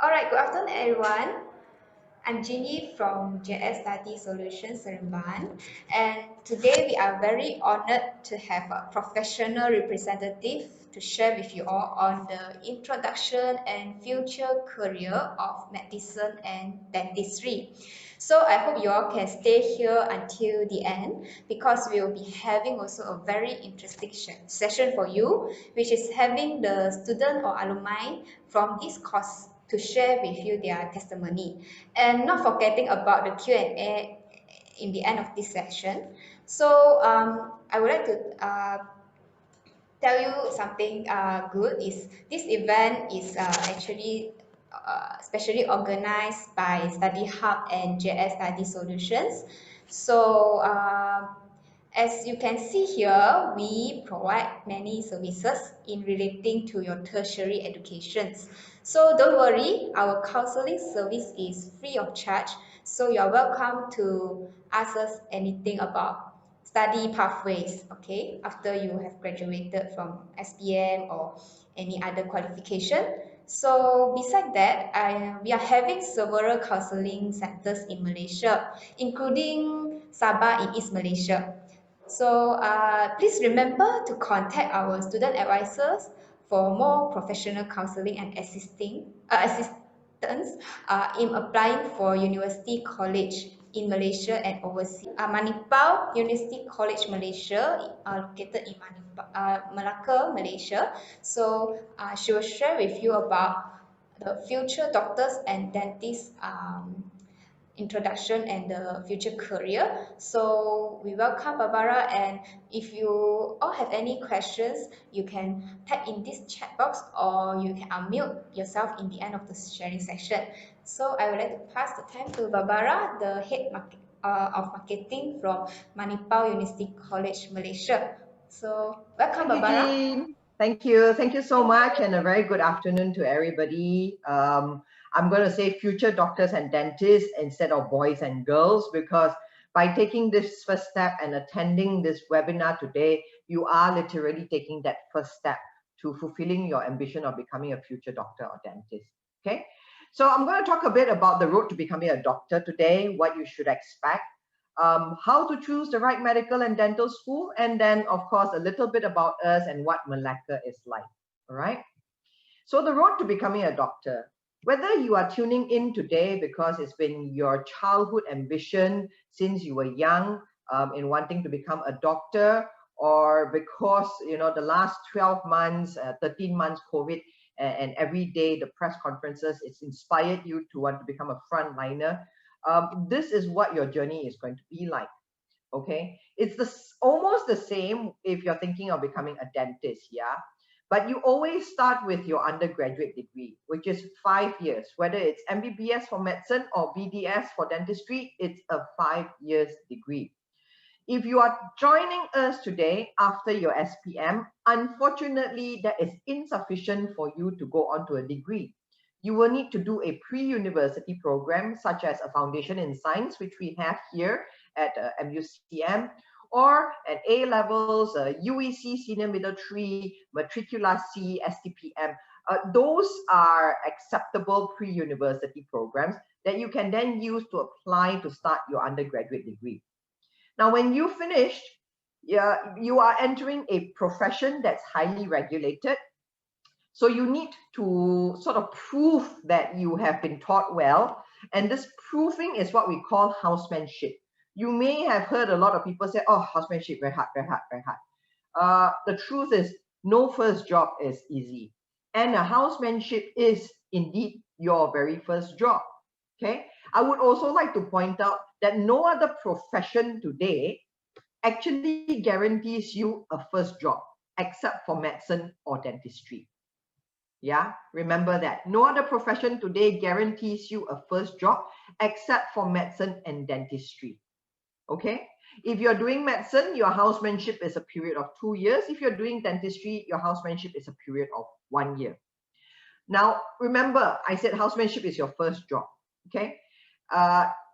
All right, good afternoon, everyone. I'm Jeannie from JS Study Solutions Seremban, and today we are very honored to have a professional representative to share with you all on the introduction and future career of medicine and dentistry. So I hope you all can stay here until the end because we will be having also a very interesting session for you, which is having the student or alumni from this course to share with you their testimony, and not forgetting about the Q&A in the end of this session. So I would like to tell you something good is this event is actually specially organized by Study Hub and JS Study Solutions. So as you can see here, we provide many services in relating to your tertiary educations. So don't worry, our counseling service is free of charge. So you're welcome to ask us anything about study pathways, okay, after you have graduated from SPM or any other qualification. So beside that, we are having several counseling centers in Malaysia, including Sabah in East Malaysia. So please remember to contact our student advisors for more professional counseling and assistance in applying for university college in Malaysia and overseas. Manipur University College Malaysia, located in Malacca, Malaysia. So she will share with you about the future doctors and dentists introduction and the future career. So we welcome Barbara, and if you all have any questions, you can type in this chat box or you can unmute yourself in the end of the sharing section. So I would like to pass the time to Barbara, the head of marketing from Manipur University College Malaysia. So welcome, Thank you, Barbara. Jean. Thank you. Thank you so much, and a very good afternoon to everybody. I'm going to say future doctors and dentists instead of boys and girls, because by taking this first step and attending this webinar today, you are literally taking that first step to fulfilling your ambition of becoming a future doctor or dentist. Okay, so I'm going to talk a bit about the road to becoming a doctor today, what you should expect, how to choose the right medical and dental school, and then of course a little bit about us and what Malacca is like. All right, so the road to becoming a doctor, whether you are tuning in today because it's been your childhood ambition since you were young, in wanting to become a doctor, or because the last 12 months 13 months COVID, and every day the press conferences, it's inspired you to want to become a frontliner. This is what your journey is going to be like. Okay, it's almost the same if you're thinking of becoming a dentist, yeah, but you always start with your undergraduate degree, which is 5 years. Whether it's MBBS for medicine or BDS for dentistry, it's a 5 years degree. If you are joining us today after your SPM, unfortunately that is insufficient for you to go on to a degree. You will need to do a pre-university program such as a foundation in science, which we have here at MUCM, or at A levels, UEC Senior Middle 3, Matricula C, STPM. Those are acceptable pre-university programs that you can then use to apply to start your undergraduate degree. Now, when you finished, you are entering a profession that's highly regulated. So you need to sort of prove that you have been taught well. And this proving is what we call housemanship. You may have heard a lot of people say, oh, housemanship, very hard, very hard, very hard. The truth is, no first job is easy. And a housemanship is indeed your very first job. Okay. I would also like to point out that no other profession today actually guarantees you a first job except for medicine or dentistry. Yeah, remember that. No other profession today guarantees you a first job except for medicine and dentistry. Okay, if you're doing medicine, your housemanship is a period of 2 years. If you're doing dentistry, your housemanship is a period of 1 year. Now, remember, I said housemanship is your first job. Okay,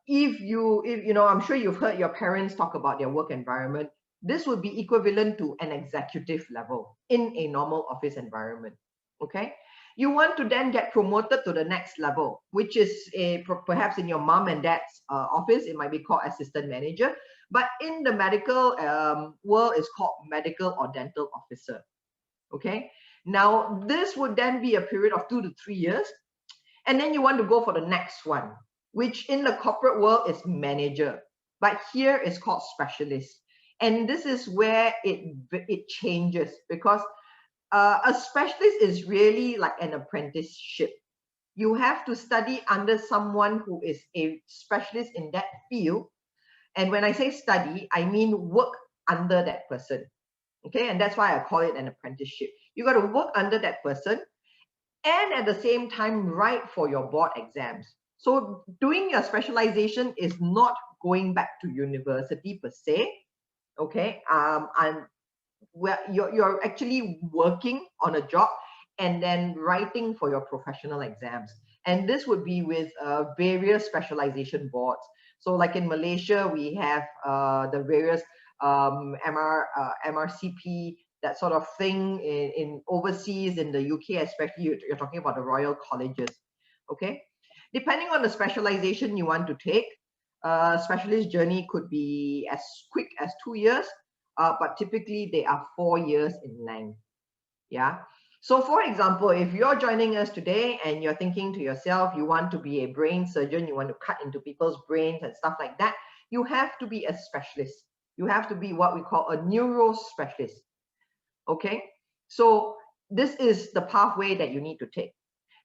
if you know, I'm sure you've heard your parents talk about their work environment. This would be equivalent to an executive level in a normal office environment. Okay, You want to then get promoted to the next level, which is perhaps in your mom and dad's office, it might be called assistant manager. But in the medical world, it's called medical or dental officer. Okay. Now, this would then be a period of 2 to 3 years. And then you want to go for the next one, which in the corporate world is manager. But here it's called specialist. And this is where it changes, because a specialist is really like an apprenticeship. You have to study under someone who is a specialist in that field. And when I say study, I mean work under that person. Okay, and that's why I call it an apprenticeship. You got to work under that person and at the same time write for your board exams. So doing your specialization is not going back to university per se. Okay, and where you're actually working on a job and then writing for your professional exams. And this would be with various specialization boards. So like in Malaysia, we have the various MRCP, that sort of thing. In overseas, in the UK especially, you're talking about the royal colleges. Okay, depending on the specialization you want to take, specialist journey could be as quick as 2 years, but typically they are 4 years in length. Yeah. So for example, if you're joining us today and you're thinking to yourself, you want to be a brain surgeon, you want to cut into people's brains and stuff like that, you have to be a specialist. You have to be what we call a neuro specialist. Okay. So this is the pathway that you need to take.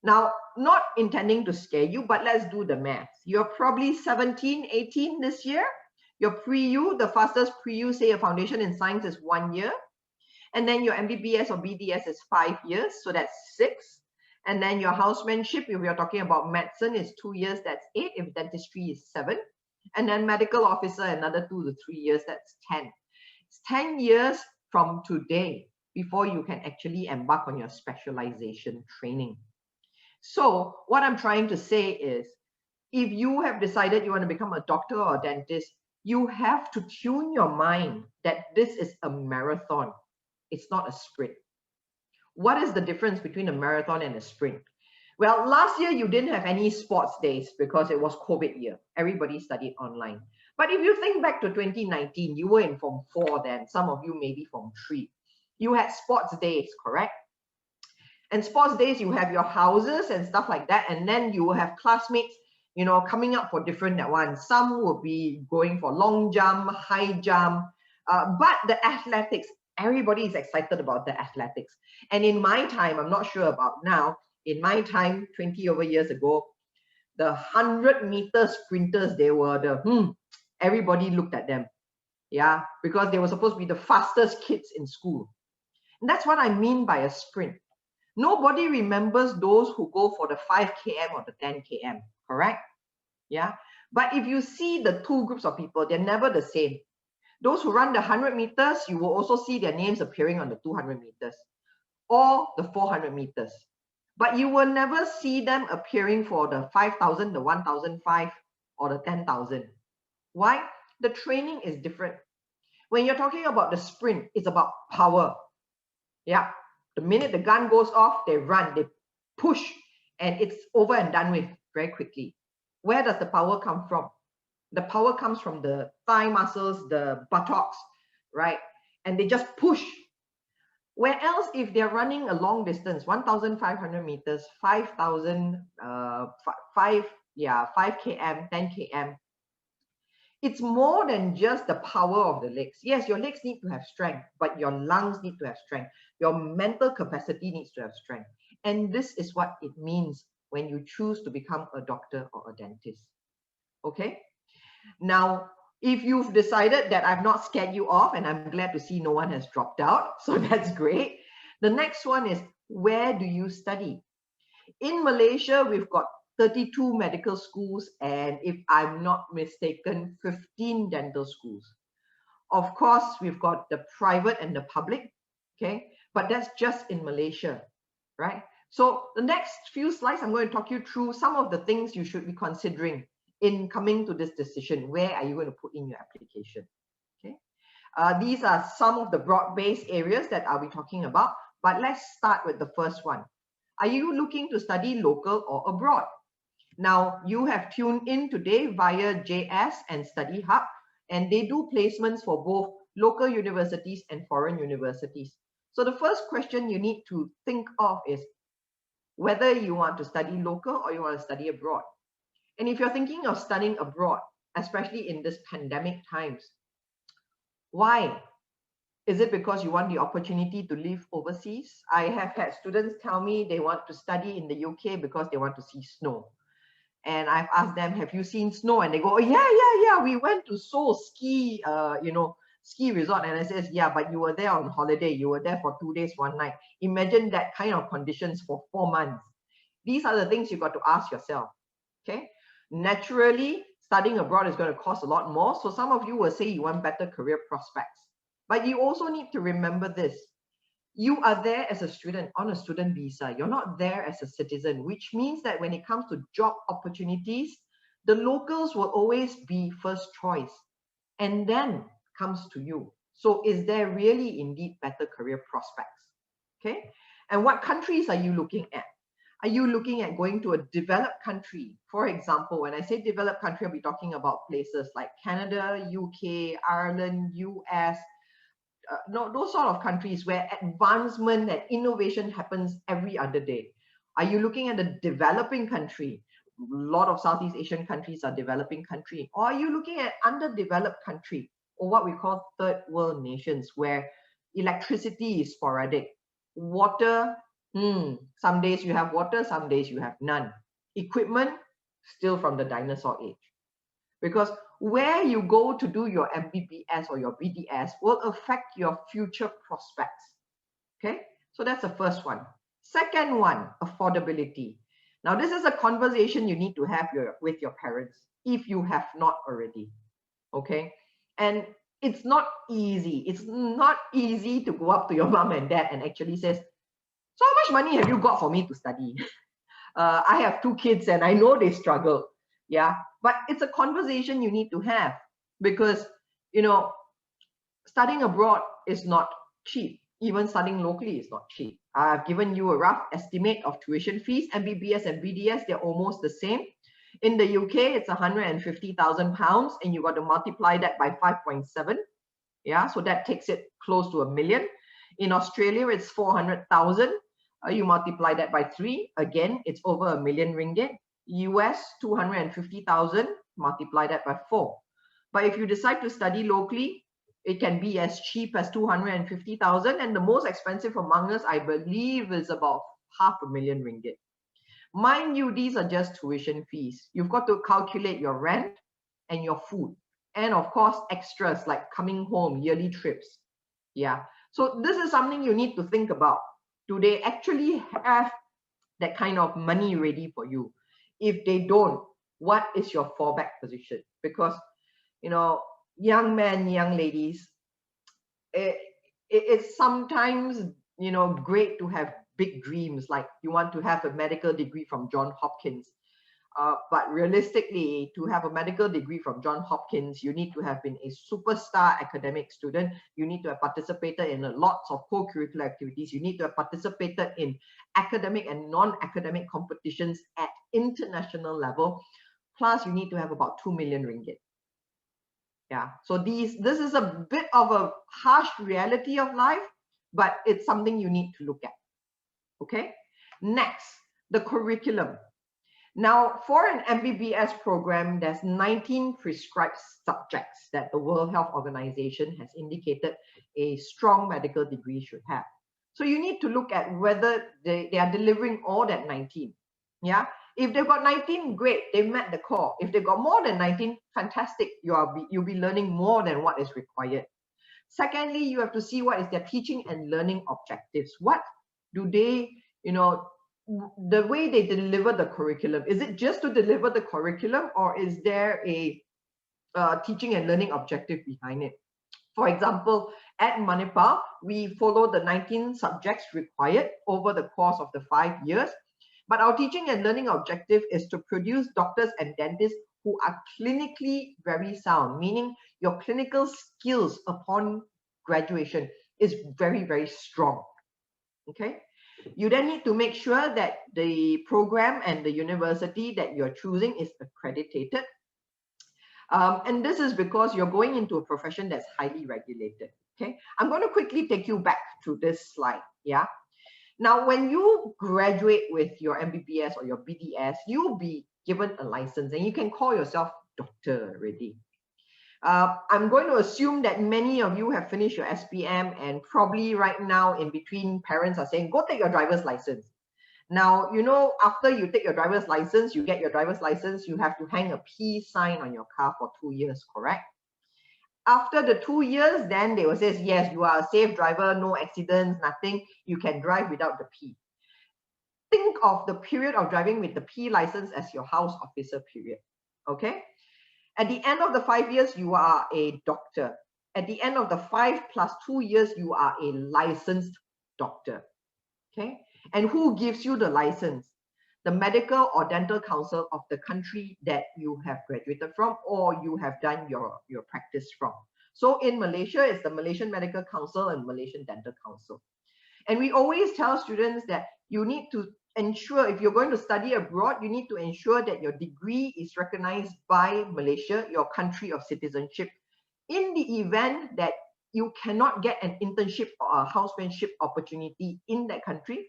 Now, not intending to scare you, but let's do the math. You're probably 17, 18 this year. Your pre-U, the fastest pre-U, say a foundation in science is 1 year. And then your MBBS or BDS is 5 years, so that's 6. And then your housemanship, if you're talking about medicine, is 2 years, that's 8. If dentistry is 7. And then medical officer, another 2 to 3 years, that's 10. It's 10 years from today before you can actually embark on your specialization training. So what I'm trying to say is, if you have decided you want to become a doctor or a dentist, you have to tune your mind that this is a marathon. It's not a sprint. What is the difference between a marathon and a sprint? Well, last year you didn't have any sports days because it was COVID year. Everybody studied online. But if you think back to 2019, you were in Form 4 then. Some of you maybe Form 3. You had sports days, correct? And sports days, you have your houses and stuff like that. And then you will have classmates, you know, coming up for different ones. Some will be going for long jump, high jump. But the athletics, everybody is excited about the athletics. And in my time, I'm not sure about now, in my time, 20 over years ago, the 100-meter sprinters, they were the, everybody looked at them. Yeah, because they were supposed to be the fastest kids in school. And that's what I mean by a sprint. Nobody remembers those who go for the 5 km or the 10 km, correct? Yeah. But if you see the two groups of people, they're never the same. Those who run the 100 meters, you will also see their names appearing on the 200 meters or the 400 meters. But you will never see them appearing for the 5,000, the 1,005, or the 10,000. Why? The training is different. When you're talking about the sprint, it's about power. Yeah. The minute the gun goes off, they run, they push, and it's over and done with very quickly. Where does the power come from? The power comes from the thigh muscles, the buttocks, right? And they just push. Where else, if they're running a long distance, 1,500 meters, 5,000, 5 km, 10 km, it's more than just the power of the legs. Yes, your legs need to have strength, but your lungs need to have strength. Your mental capacity needs to have strength. And this is what it means when you choose to become a doctor or a dentist. Okay? Now, if you've decided that I've not scared you off, and I'm glad to see no one has dropped out, so that's great. The next one is, where do you study? In Malaysia, we've got 32 medical schools, and if I'm not mistaken, 15 dental schools. Of course, we've got the private and the public, okay? But that's just in Malaysia, right? So the next few slides, I'm going to talk you through some of the things you should be considering in coming to this decision. Where are you going to put in your application? Okay. These are some of the broad-based areas that I'll be talking about, but let's start with the first one. Are you looking to study local or abroad? Now, you have tuned in today via JS and Study Hub, and they do placements for both local universities and foreign universities. So the first question you need to think of is whether you want to study local or you want to study abroad. And if you're thinking of studying abroad, especially in this pandemic times, why? Is it because you want the opportunity to live overseas? I have had students tell me they want to study in the UK because they want to see snow. And I've asked them, have you seen snow? And they go, oh, yeah. We went to Seoul ski, ski resort. And I says, yeah, but you were there on holiday. You were there for 2 days, 1 night. Imagine that kind of conditions for 4 months. These are the things you got to ask yourself. Okay. Naturally, studying abroad is going to cost a lot more. So some of you will say you want better career prospects. But you also need to remember this. You are there as a student on a student visa. You're not there as a citizen, which means that when it comes to job opportunities, the locals will always be first choice and then comes to you. So is there really indeed better career prospects? Okay. And what countries are you looking at? Are you looking at going to a developed country? For example, when I say developed country, I'll be talking about places like Canada, UK, Ireland, US, no, those sort of countries where advancement and innovation happens every other day. Are you looking at a developing country? A lot of Southeast Asian countries are developing country. Or are you looking at underdeveloped country, or what we call third world nations, where electricity is sporadic, water, some days you have water, some days you have none, equipment still from the dinosaur age. Because where you go to do your MBBS or your BDS will affect your future prospects. Okay, so that's the first one. Second one, affordability. Now, this is a conversation you need to have with your parents if you have not already. Okay, and it's not easy. It's not easy to go up to your mom and dad and actually says, so how much money have you got for me to study? I have 2 kids and I know they struggle. Yeah, but it's a conversation you need to have because, studying abroad is not cheap. Even studying locally is not cheap. I've given you a rough estimate of tuition fees. MBBS and BDS, they're almost the same. In the UK, it's £150,000 and you got to multiply that by 5.7. Yeah, so that takes it close to $1 million. In Australia, it's 400,000. You multiply that by 3, again, it's over R1 million. US 250,000, multiply that by 4. But if you decide to study locally, it can be as cheap as 250,000, and the most expensive among us, I believe, is about R500,000. Mind you, these are just tuition fees. You've got to calculate your rent and your food, and of course, extras like coming home, yearly trips. Yeah. So this is something you need to think about. Do they actually have that kind of money ready for you? If they don't, what is your fallback position? Because, young men, young ladies, it's sometimes, great to have big dreams, like you want to have a medical degree from Johns Hopkins. But realistically, to have a medical degree from Johns Hopkins, you need to have been a superstar academic student. You need to have participated in lots of co-curricular activities. You need to have participated in academic and non-academic competitions at international level. Plus, you need to have about R2 million. Yeah, so this is a bit of a harsh reality of life, but it's something you need to look at. Okay, next, the curriculum. Now, for an MBBS program, there's 19 prescribed subjects that the World Health Organization has indicated a strong medical degree should have. So you need to look at whether they are delivering all that 19. Yeah, if they've got 19, great, they met the core. If they've got more than 19, fantastic, you'll be learning more than what is required. Secondly, you have to see what is their teaching and learning objectives. What do they, the way they deliver the curriculum, is it just to deliver the curriculum, or is there a teaching and learning objective behind it? For example, at Manipur, we follow the 19 subjects required over the course of the 5 years. But our teaching and learning objective is to produce doctors and dentists who are clinically very sound, meaning your clinical skills upon graduation is very, very strong. Okay. You then need to make sure that the program and the university that you're choosing is accredited. And this is because you're going into a profession that's highly regulated. Okay, I'm going to quickly take you back to this slide. Yeah. Now, when you graduate with your MBBS or your BDS, you'll be given a license and you can call yourself doctor already. I'm going to assume that many of you have finished your SPM and probably right now in between parents are saying, go take your driver's license. Now, you know, after you take your driver's license, you get your driver's license, you have to hang a P sign on your car for 2 years, correct? After the 2 years, then they will say, yes, you are a safe driver, no accidents, nothing, you can drive without the P. Think of the period of driving with the P license as your house officer period, okay? At the end of the 5 years, you are a doctor. At the end of the 5 plus 2 years, you are a licensed doctor, okay? And who gives you the license? The medical or dental council of the country that you have graduated from or you have done your practice from. So in Malaysia, it's the Malaysian Medical Council and Malaysian Dental Council. And we always tell students that you need to ensure, if you're going to study abroad, you need to ensure that your degree is recognized by Malaysia, your country of citizenship. In the event that you cannot get an internship or a housemanship opportunity in that country,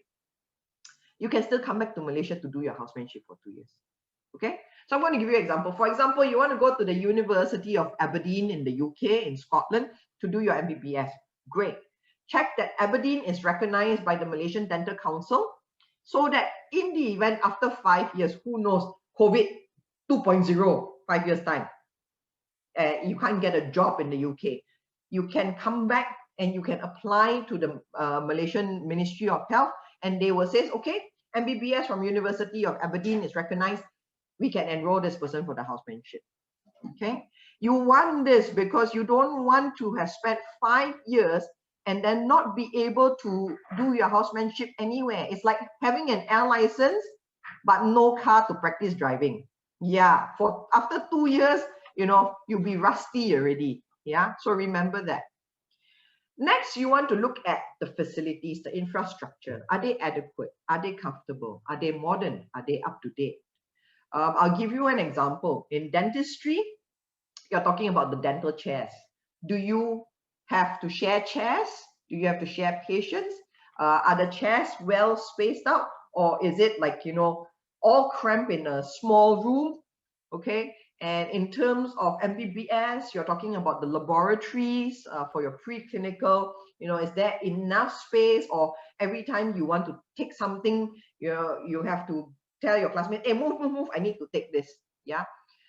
you can still come back to Malaysia to do your housemanship for 2 years. Okay, so I'm going to give you an example. For example, you want to go to the University of Aberdeen in the UK, in Scotland, to do your MBBS. Great. Check that Aberdeen is recognized by the Malaysian Dental Council so that in the event after 5 years, who knows, COVID 2.0, 5 years time, you can't get a job in the UK. You can come back and you can apply to the Malaysian Ministry of Health and they will say, okay, MBBS from University of Aberdeen is recognized. We can enroll this person for the housemanship. Okay, you want this because you don't want to have spent 5 years and then not be able to do your housemanship anywhere. It's like having an air license but no car to practice driving. Yeah, for after 2 years, you know, you'll be rusty already. Yeah, so remember that. Next, you want to look at the facilities, the infrastructure. Are they adequate? Are they comfortable? Are they modern? Are they up to date? I'll give you an example. In dentistry, you're talking about the dental chairs. Do you have to share chairs? Do you have to share patients? Are the chairs well spaced out? Or is it like, you know, all cramped in a small room? Okay. And in terms of MBBS, you're talking about the laboratories for your preclinical, you know, is there enough space, or every time you want to take something, you have to tell your classmate, hey, move, I need to take this. Yeah.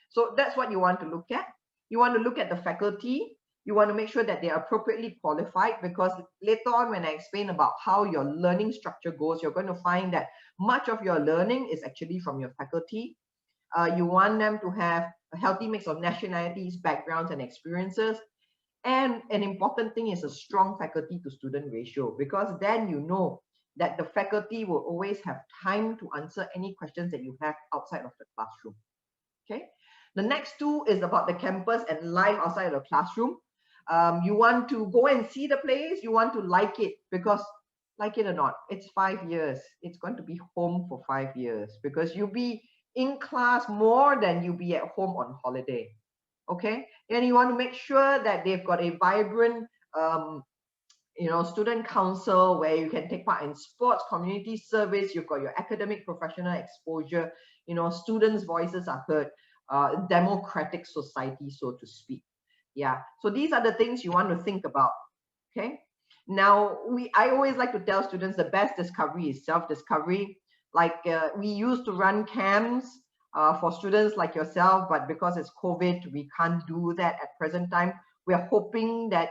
So that's what you want to look at. You want to look at the faculty. You want to make sure that they are appropriately qualified, because later on when I explain about how your learning structure goes, you're going to find that much of your learning is actually from your faculty. You want them to have a healthy mix of nationalities, backgrounds, and experiences. And an important thing is a strong faculty to student ratio, because then you know that the faculty will always have time to answer any questions that you have outside of the classroom. Okay. The next two is about the campus and life outside of the classroom. You want to go and see the place, you want to like it, because like it or not, it's 5 years. It's going to be home for 5 years, because you'll be in class more than you'll be at home on holiday. Okay, and you want to make sure that they've got a vibrant student council where you can take part in sports, community service, you've got your academic professional exposure, students' voices are heard, democratic society, so to speak. Yeah, so these are the things you want to think about. Okay, now I always like to tell students the best discovery is self-discovery. Like we used to run camps for students like yourself, but because it's COVID, we can't do that at present time. We're hoping that,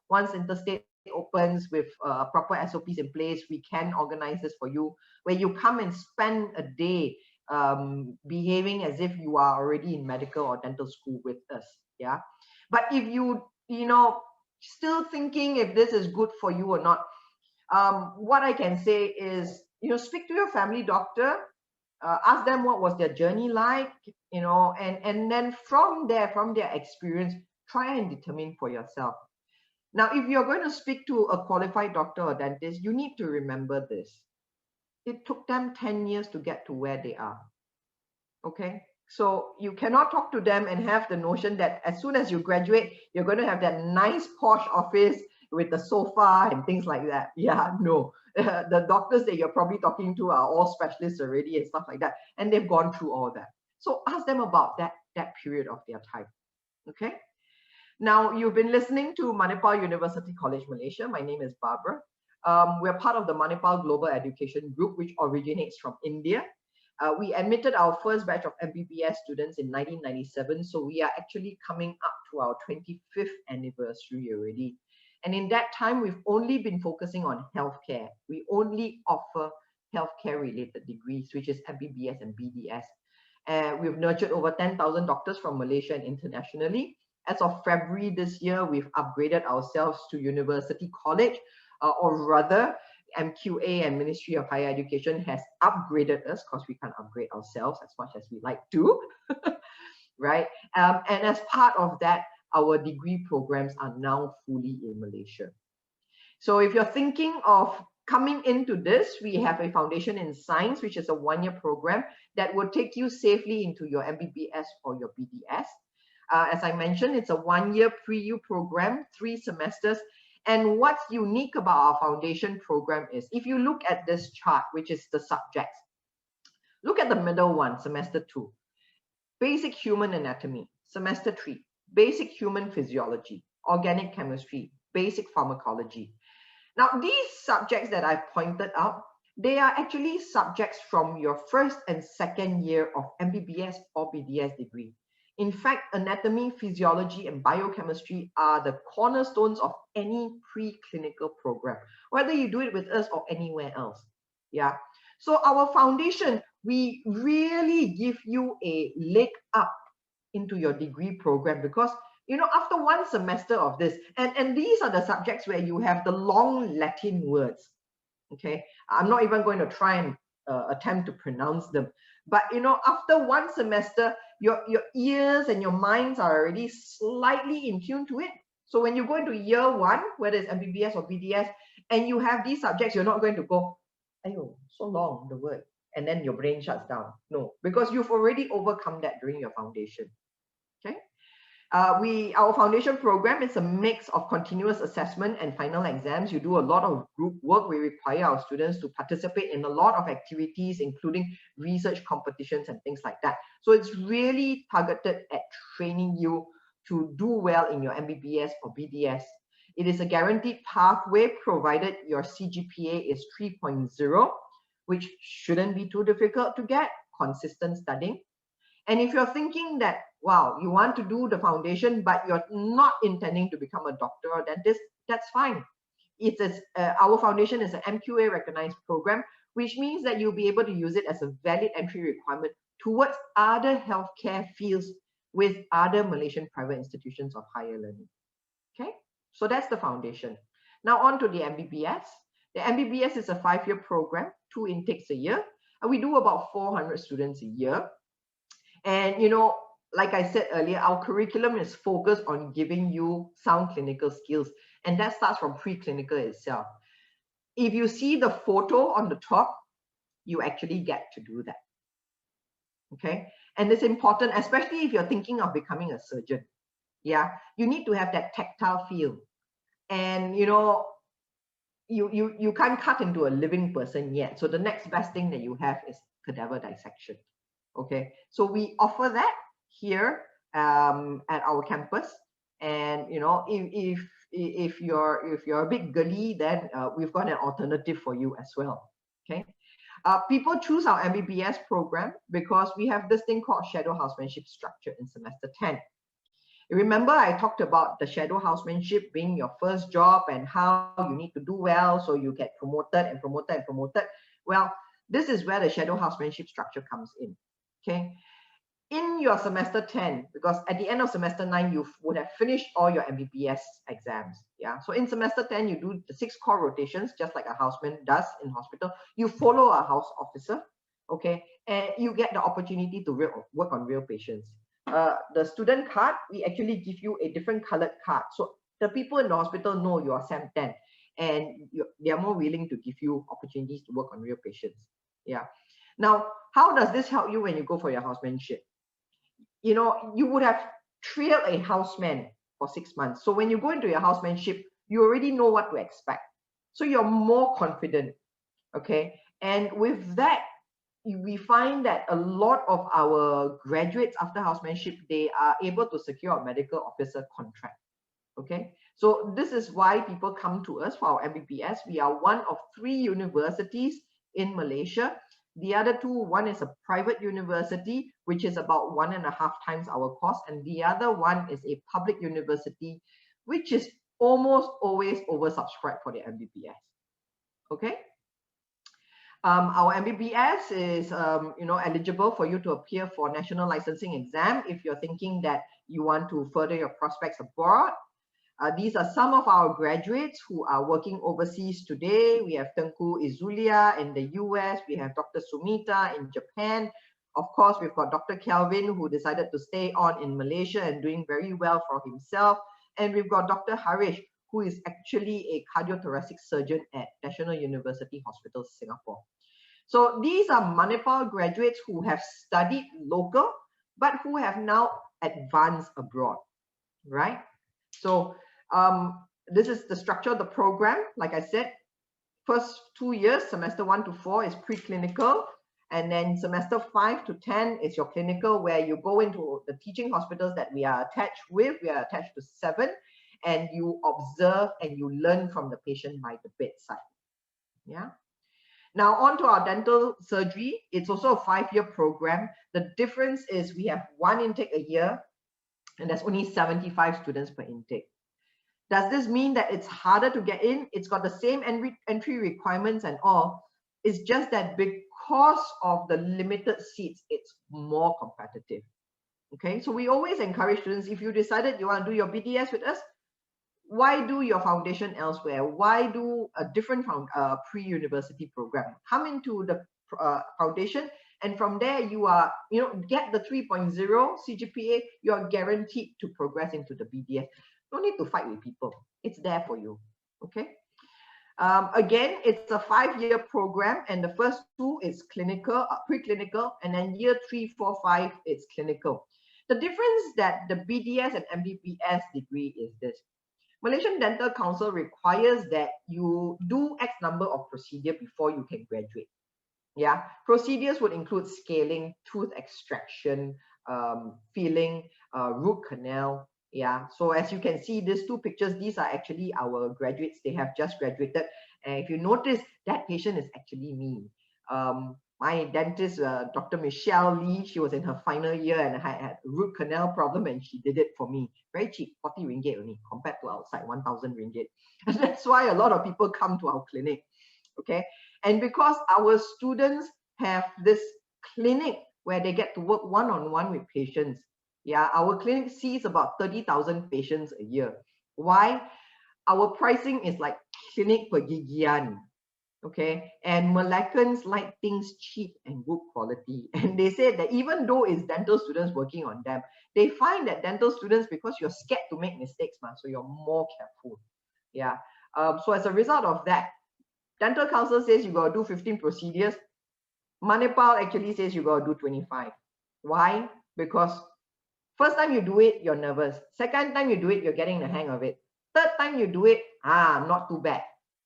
once interstate opens with proper SOPs in place, we can organize this for you, where you come and spend a day behaving as if you are already in medical or dental school with us. Yeah, but if you still thinking if this is good for you or not, what I can say is, speak to your family doctor, ask them what was their journey like, and then from their experience, try and determine for yourself. Now, if you're going to speak to a qualified doctor or dentist, you need to remember this. it took them 10 years to get to where they are. Okay, so you cannot talk to them and have the notion that as soon as you graduate, you're going to have that nice posh office with the sofa and things like that. Yeah, no. The doctors that you're probably talking to are all specialists already and stuff like that, and they've gone through all that. So ask them about that period of their time. Okay. Now, you've been listening to Manipur University College Malaysia. My name is Barbara. We're part of the Manipur Global Education Group, which originates from India. We admitted our first batch of MBBS students in 1997, so we are actually coming up to our 25th anniversary already. And in that time, we've only been focusing on healthcare. We only offer healthcare-related degrees, which is MBBS and BDS. We've nurtured over 10,000 doctors from Malaysia and internationally. As of February this year, we've upgraded ourselves to University College, or rather, MQA and Ministry of Higher Education has upgraded us because we can't upgrade ourselves as much as we like to, right? And as part of that, our degree programs are now fully in Malaysia. So if you're thinking of coming into this, we have a foundation in science, which is a one-year program that will take you safely into your MBBS or your BDS. As I mentioned, it's a one-year pre-U program, 3 semesters. And what's unique about our foundation program is, if you look at this chart, which is the subjects, look at the middle one, semester 2, basic human anatomy, semester 3, basic human physiology, organic chemistry, basic pharmacology. Now, these subjects that I've pointed out, they are actually subjects from your first and second year of MBBS or BDS degree. In fact, anatomy, physiology, and biochemistry are the cornerstones of any preclinical program, whether you do it with us or anywhere else. Yeah. So our foundation, we really give you a leg up into your degree program because, you know, after one semester of this, and these are the subjects where you have the long Latin words. Okay. I'm not even going to try and attempt to pronounce them. But, you know, after one semester, your ears and your minds are already slightly in tune to it. So when you go into year 1, whether it's MBBS or BDS, and you have these subjects, you're not going to go, ayo, so long, the word, and then your brain shuts down. No, because you've already overcome that during your foundation. Okay. Our foundation program is a mix of continuous assessment and final exams. You do a lot of group work. We require our students to participate in a lot of activities, including research competitions and things like that. So it's really targeted at training you to do well in your MBBS or BDS. It is a guaranteed pathway provided your CGPA is 3.0, which shouldn't be too difficult to get, consistent studying. And if you're thinking that, wow, you want to do the foundation, but you're not intending to become a doctor or dentist, that's fine. Our foundation is an MQA recognized program, which means that you'll be able to use it as a valid entry requirement towards other healthcare fields with other Malaysian private institutions of higher learning. Okay, so that's the foundation. Now on to the MBBS. The MBBS is a 5-year program, 2 intakes a year, and we do about 400 students a year. And, you know, like I said earlier, our curriculum is focused on giving you sound clinical skills, and that starts from preclinical itself. If you see the photo on the top, you actually get to do that. Okay, and it's important, especially if you're thinking of becoming a surgeon. Yeah, you need to have that tactile feel, and you know, you can't cut into a living person yet. So the next best thing that you have is cadaver dissection. Okay, so we offer that here at our campus, and you know, if you're a bit girly, then we've got an alternative for you as well. Okay, people choose our MBBS program because we have this thing called shadow housemanship structure in semester 10. Remember, I talked about the shadow housemanship being your first job and how you need to do well so you get promoted and promoted and promoted. Well, this is where the shadow housemanship structure comes in. Okay, in your semester 10, because at the end of semester 9, you would have finished all your MBBS exams. Yeah, so in semester 10, you do the 6 core rotations, just like a houseman does in hospital. You follow a house officer, okay, and you get the opportunity to work on real patients. The student card, we actually give you a different colored card. So the people in the hospital know you are SAM 10. and they are more willing to give you opportunities to work on real patients. Yeah. Now, how does this help you when you go for your housemanship? You know, you would have trailed a houseman for 6 months. So when you go into your housemanship, you already know what to expect. So you're more confident, okay? And with that, we find that a lot of our graduates after housemanship, they are able to secure a medical officer contract, okay? So this is why people come to us for our MBBS. We are one of 3 universities in Malaysia. The other 2, one is a private university, which is about 1.5 times our cost, and the other one is a public university, which is almost always oversubscribed for the MBBS, okay? Our MBBS is eligible for you to appear for national licensing exam if you're thinking that you want to further your prospects abroad. These are some of our graduates who are working overseas today. We have Tengku Izulia in the US. We have Dr. Sumita in Japan. Of course, we've got Dr. Kelvin, who decided to stay on in Malaysia and doing very well for himself. And we've got Dr. Harish, who is actually a cardiothoracic surgeon at National University Hospital, Singapore. So these are Manipur graduates who have studied local, but who have now advanced abroad, right? So this is the structure of the program. Like I said, first 2 years, semester 1 to 4 is preclinical, and then semester 5 to 10 is your clinical, where you go into the teaching hospitals that we are attached with. We are attached to 7, and you observe and you learn from the patient by the bedside. Yeah. Now on to our dental surgery. It's also a 5-year program. The difference is we have 1 intake a year, and there's only 75 students per intake. Does this mean that it's harder to get in? It's got the same entry requirements and all. It's just that because of the limited seats, it's more competitive. Okay, so we always encourage students, if you decided you want to do your BDS with us, why do your foundation elsewhere? Why do a different pre-university program? Come into the foundation, and from there you are, get the 3.0 CGPA, you are guaranteed to progress into the BDS. No need to fight with people. It's there for you, okay? Again, it's a 5-year program, and the first 2 is clinical, preclinical, and then year 3, 4, 5, it's clinical. The difference that the BDS and MBBS degree is this. Malaysian Dental Council requires that you do X number of procedures before you can graduate. Yeah, procedures would include scaling, tooth extraction, filling, root canal. Yeah, so as you can see, these 2 pictures, these are actually our graduates. They have just graduated. And if you notice, that patient is actually me. My dentist, Dr. Michelle Lee, she was in her final year and I had a root canal problem, and she did it for me. Very cheap, 40 ringgit only, compared to outside 1,000 ringgit. And that's why a lot of people come to our clinic, okay? And because our students have this clinic where they get to work one-on-one with patients, yeah, our clinic sees about 30,000 patients a year. Why? Our pricing is like clinic pergigian, okay? And Malaykans like things cheap and good quality. And they say that even though it's dental students working on them, they find that dental students, because you're scared to make mistakes, so you're more careful. Yeah. So as a result of that, Dental Council says you got to do 15 procedures. Manipur actually says you got to do 25. Why? Because first time you do it, you're nervous. Second time you do it, you're getting the hang of it. Third time you do it, not too bad.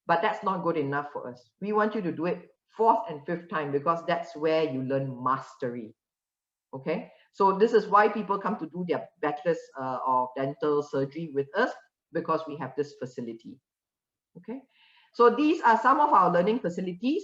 But that's not good enough for us. We want you to do it 4th and 5th time, because that's where you learn mastery. Okay? So this is why people come to do their bachelor's of dental surgery with us, because we have this facility. Okay? So these are some of our learning facilities.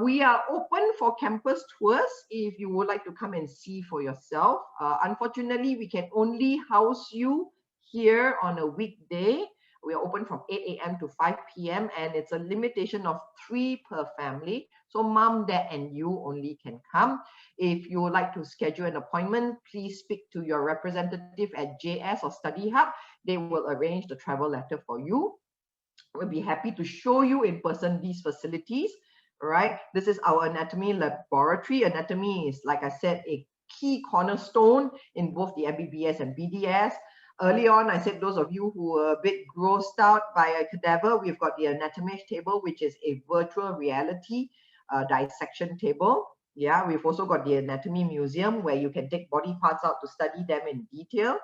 We are open for campus tours if you would like to come and see for yourself. Unfortunately, we can only house you here on a weekday. We are open from 8 a.m. to 5 p.m. and it's a limitation of 3 per family. So mom, dad, and you only can come. If you would like to schedule an appointment, please speak to your representative at JS or Study Hub. They will arrange the travel letter for you. We'll be happy to show you in person these facilities. Right? This is our anatomy laboratory. Anatomy is, like I said, a key cornerstone in both the MBBS and BDS. Early on, I said those of you who were a bit grossed out by a cadaver, we've got the anatomy table, which is a virtual reality dissection table. Yeah, we've also got the anatomy museum where you can take body parts out to study them in detail.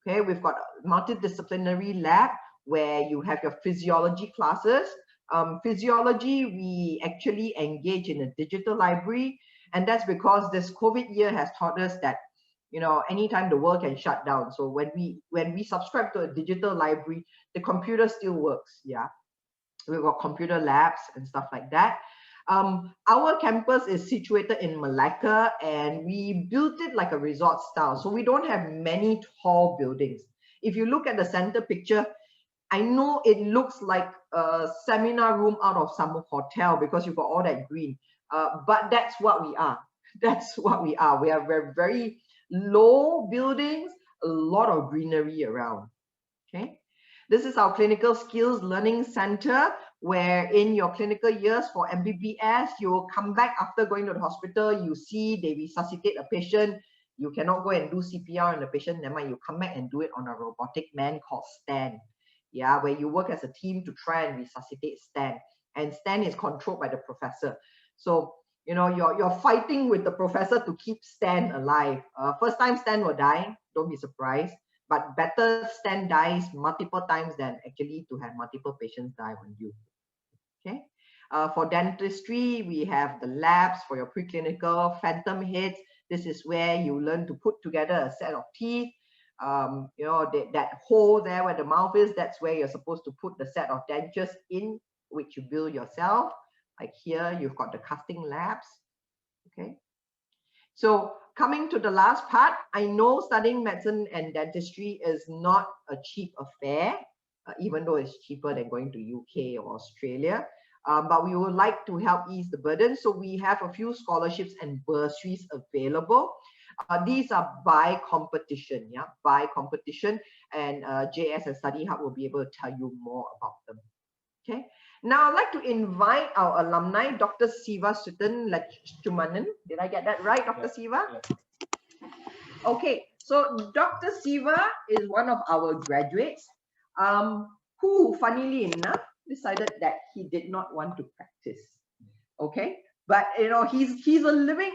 Okay, we've got a multidisciplinary lab where you have your physiology classes. Physiology, we actually engage in a digital library, and that's because this COVID year has taught us that, you know, anytime the world can shut down. So when we subscribe to a digital library, the computer still works. Yeah, we've got computer labs and stuff like that. Our campus is situated in Malacca, and we built it like a resort style. So we don't have many tall buildings. If you look at the center picture, I know it looks like a seminar room out of some hotel because you've got all that green. But that's what we are. That's what we are. We are very, very low buildings, a lot of greenery around. Okay. This is our clinical skills learning center, where in your clinical years for MBBS, you will come back after going to the hospital, you see they resuscitate a patient, you cannot go and do CPR on the patient, never mind, you come back and do it on a robotic man called Stan. Yeah, where you work as a team to try and resuscitate Stan. And Stan is controlled by the professor. So, you know, you're fighting with the professor to keep Stan alive. First time Stan will die, don't be surprised. But better Stan dies multiple times than actually to have multiple patients die on you. Okay. For dentistry, we have the labs for your preclinical phantom heads. This is where you learn to put together a set of teeth. You know, that hole there where the mouth is, that's where you're supposed to put the set of dentures in, which you build yourself. Like here, you've got the casting labs. Okay. So coming to the last part, I know studying medicine and dentistry is not a cheap affair, even though it's cheaper than going to UK or Australia. But we would like to help ease the burden. So we have a few scholarships and bursaries available. These are by competition, yeah, by competition. And JS and Study Hub will be able to tell you more about them. Okay. Now I'd like to invite our alumni, Dr. Siva Sutan Lachumanan. Did I get that right, Dr. Siva? Yeah. Okay, so Dr. Siva is one of our graduates who, funnily enough, decided that he did not want to practice. Okay, but you know, he's a living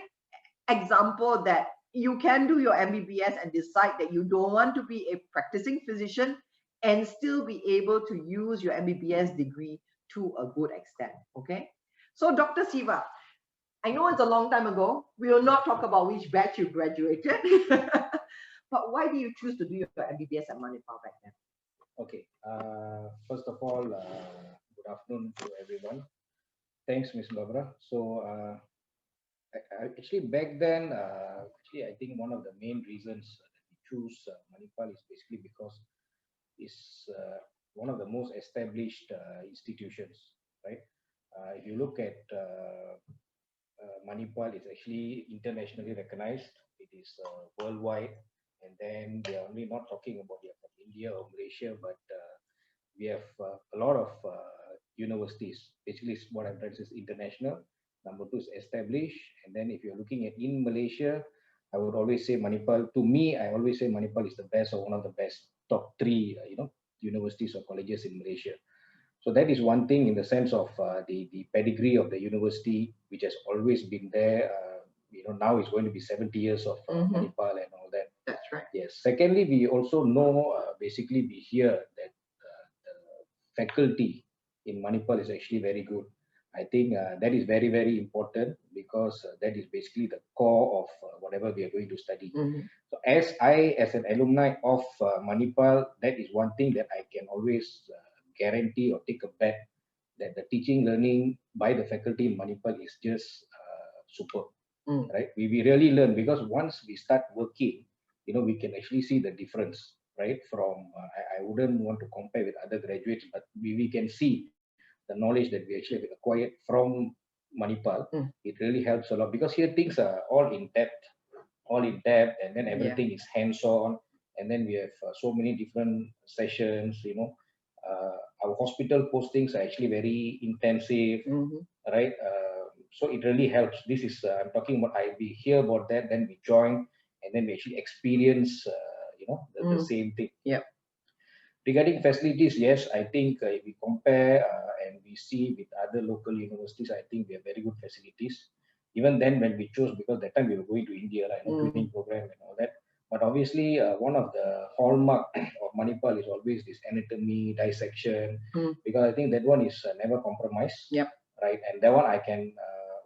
example that you can do your MBBS and decide that you don't want to be a practicing physician and still be able to use your MBBS degree to a good extent. Okay, so Dr. Siva, I know it's a long time ago. We will not talk about which batch you graduated, but why do you choose to do your MBBS at Manipur back then? Okay. First of all, good afternoon to everyone. Thanks, Ms. Barbara. So, actually, back then, I think one of the main reasons that we choose Manipur is basically because it's one of the most established institutions, right? If you look at Manipur, is actually internationally recognized. It is worldwide, and then we are only not talking about from India or Malaysia, but we have a lot of universities. Basically, what I'm trying to say is international. Number two is established, and then if you're looking at in Malaysia, I would always say Manipur. To me, I always say Manipur is the best or one of the best top three, universities or colleges in Malaysia. So that is one thing in the sense of the pedigree of the university, which has always been there. Now it's going to be 70 years of Manipur and all that. That's right. Yes. Secondly, we also know, basically we hear that the faculty in Manipur is actually very good. I think that is very, very important because that is basically the core of whatever we are going to study. So as an alumni of Manipur, that is one thing that I can always guarantee or take a bet that the teaching learning by the faculty in Manipur is just superb, right? We really learn because once we start working, we can actually see the difference, right? From, I wouldn't want to compare with other graduates, but we can see the knowledge that we actually have acquired from Manipur. It really helps a lot because here things are all in depth, and then everything is hands-on, and then we have so many different sessions, our hospital postings are actually very intensive, right? So it really helps. This is, I'm talking about, we hear about that, then we join, and then we actually experience, the same thing. Yeah. Regarding facilities, yes, I think if we compare and we see with other local universities, I think we have very good facilities. Even then, when we chose, because that time we were going to India, like training program and all that. But obviously, one of the hallmark of Manipur is always this anatomy, dissection, because I think that one is never compromised. Yep. Right, and that one I can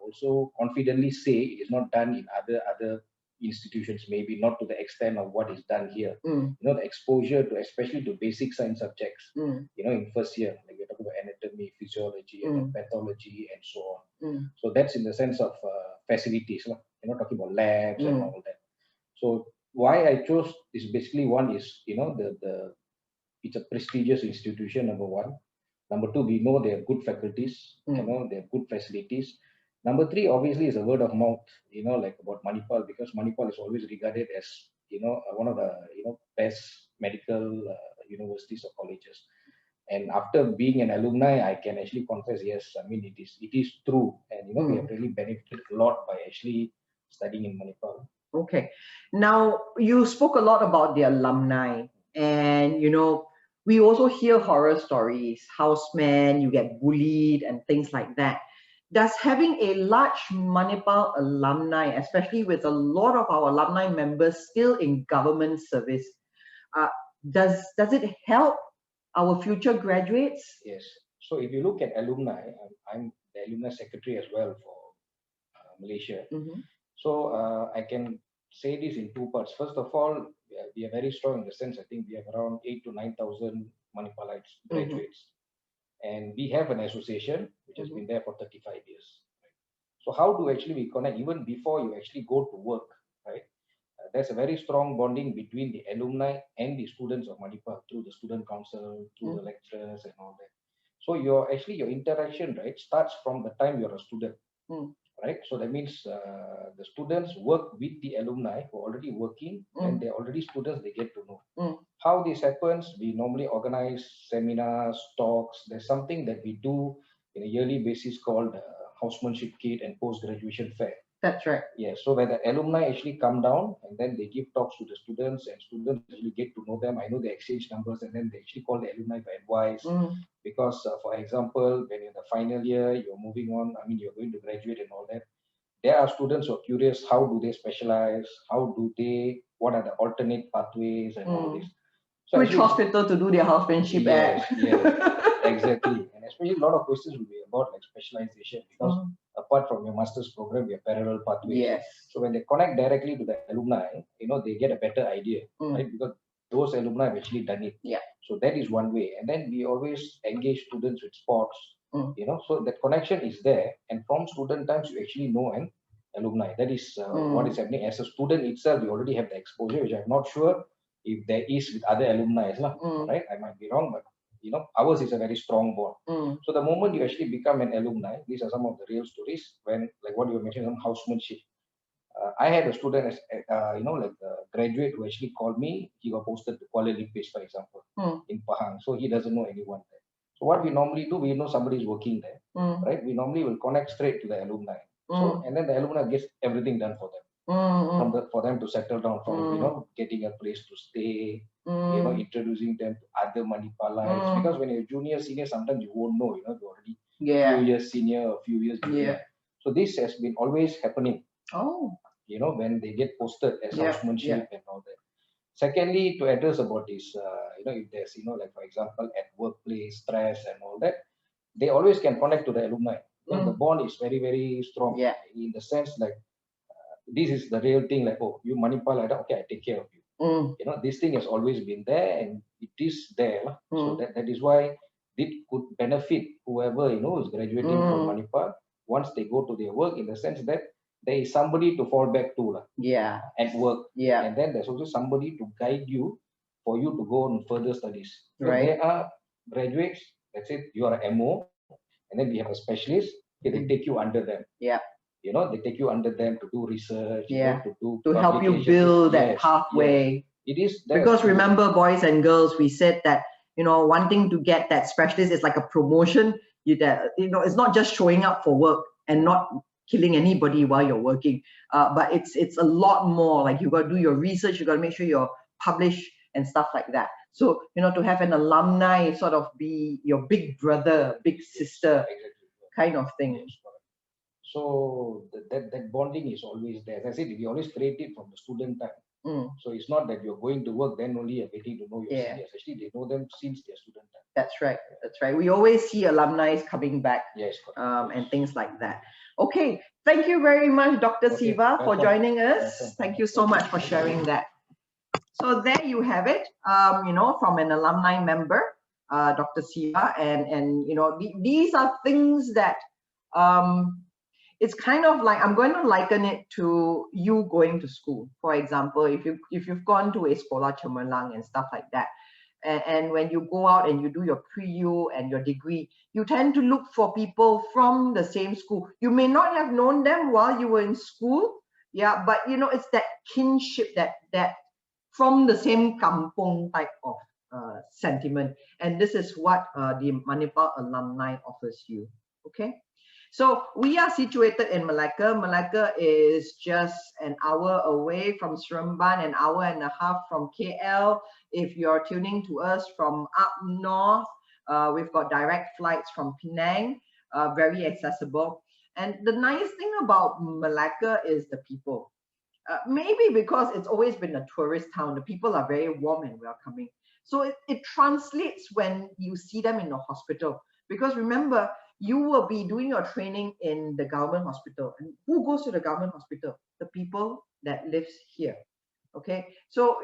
also confidently say it is not done in other institutions, maybe not to the extent of what is done here. The exposure to, especially to basic science subjects, in first year, like we're talking about anatomy, physiology, and then pathology, and so on. So that's in the sense of facilities, talking about labs and all that. So why I chose is basically one is, it's a prestigious institution, number one. Number two, we know they have good faculties, they have good facilities. Number three, obviously, is a word of mouth, like about Manipur, because Manipur is always regarded as, one of the, best medical universities or colleges. And after being an alumni, I can actually confess, yes, I mean, it is true. And, we have really benefited a lot by actually studying in Manipur. Okay. Now, you spoke a lot about the alumni, and, we also hear horror stories, housemen, you get bullied and things like that. Does having a large Manipur alumni, especially with a lot of our alumni members still in government service, does it help our future graduates? Yes. So if you look at alumni, I'm the alumni secretary as well for Malaysia. So I can say this in two parts. First of all, we are very strong in the sense, I think we have around 8,000 to 9,000 Manipurites graduates. And we have an association which has been there for 35 years. Right? So how do actually we connect even before you actually go to work, right? There's a very strong bonding between the alumni and the students of Manipur through the student council, through the lecturers and all that. So your interaction, right, starts from the time you're a student. Right, so that means the students work with the alumni who are already working, and they're already students. They get to know how this happens. We normally organize seminars, talks. There's something that we do in a yearly basis called housemanship kit and post-graduation fair. That's right. Yeah, so where the alumni actually come down and then they give talks to the students, and students actually get to know them. I know they exchange numbers, and then they actually call the alumni for advice. Because, for example, when you're in the final year, you're moving on, I mean, you're going to graduate and all that. There are students who are curious, how do they specialize? What are the alternate pathways and all this? So which hospital to do their housemanship at? Yes, exactly. And especially a lot of questions will be about like specialization, because apart from your master's program, we have parallel pathways. Yes. So when they connect directly to the alumni, they get a better idea, right? Because those alumni have actually done it. Yeah. So that is one way. And then we always engage students with sports, so that connection is there. And from student times, you actually know an alumni. That is what is happening. As a student itself, you already have the exposure, which I'm not sure if there is with other alumni, right? I might be wrong, but ours is a very strong bond. So the moment you actually become an alumni, these are some of the real stories when, like what you were mentioning, some housemanship. I had a student, like a graduate who actually called me. He got posted to Kuala Lumpur, for example, in Pahang. So he doesn't know anyone there. So what we normally do, we know somebody is working there, right? We normally will connect straight to the alumni. So, and then the alumni gets everything done for them. For them to settle down, from getting a place to stay, introducing them to other Manipurites. Because when you're junior, senior, sometimes you won't know, you're already a few years senior, a few years junior. So this has been always happening. When they get posted as housemanship and all that. Secondly, to address about this, if there's, like for example, at workplace, stress and all that, they always can connect to the alumni. Because the bond is very, very strong. In the sense, like, this is the real thing, like, oh, you Manipur like that, okay, I take care of you. This thing has always been there, and it is there. So that is why it could benefit whoever, is graduating from Manipur once they go to their work, in the sense that there is somebody to fall back to at work. And then there's also somebody to guide you for you to go on further studies. So there are graduates, let's say you are an MO, and then we have a specialist, they take you under them. They take you under them to do research, to help you build that pathway. It is because remember, boys and girls, we said that wanting to get that specialist is like a promotion. It's not just showing up for work and not killing anybody while you're working, but it's a lot more. Like, you got to do your research, you got to make sure you're publish and stuff like that. So, to have an alumni sort of be your big brother, big sister kind of thing. Yes, correct. So that bonding is always there. As I said, we always create it from the student time. So it's not that you're going to work, then only you're getting to know your seniors. Actually, they know them since their student time. That's right. That's right. We always see alumni coming back. Yes, correct. And things like that. Okay. Thank you very much, Dr. Siva, for joining us. Thank you so much for sharing that. So there you have it, from an alumni member, Dr. Siva, and these are things that it's kind of like, I'm going to liken it to you going to school. For example, if you've gone to a Sekolah Cemerlang and stuff like that, and when you go out and you do your pre-U and your degree, you tend to look for people from the same school. You may not have known them while you were in school, but it's that kinship, that from the same kampung type of sentiment. And this is what the Manipur alumni offers you. Okay. So we are situated in Malacca. Malacca is just an hour away from Seremban, an hour and a half from KL. If you're tuning to us from up north, we've got direct flights from Penang, very accessible. And the nice thing about Malacca is the people. Maybe because it's always been a tourist town, the people are very warm and welcoming. So it translates when you see them in the hospital. Because remember, you will be doing your training in the government hospital. And who goes to the government hospital? The people that lives here. Okay, so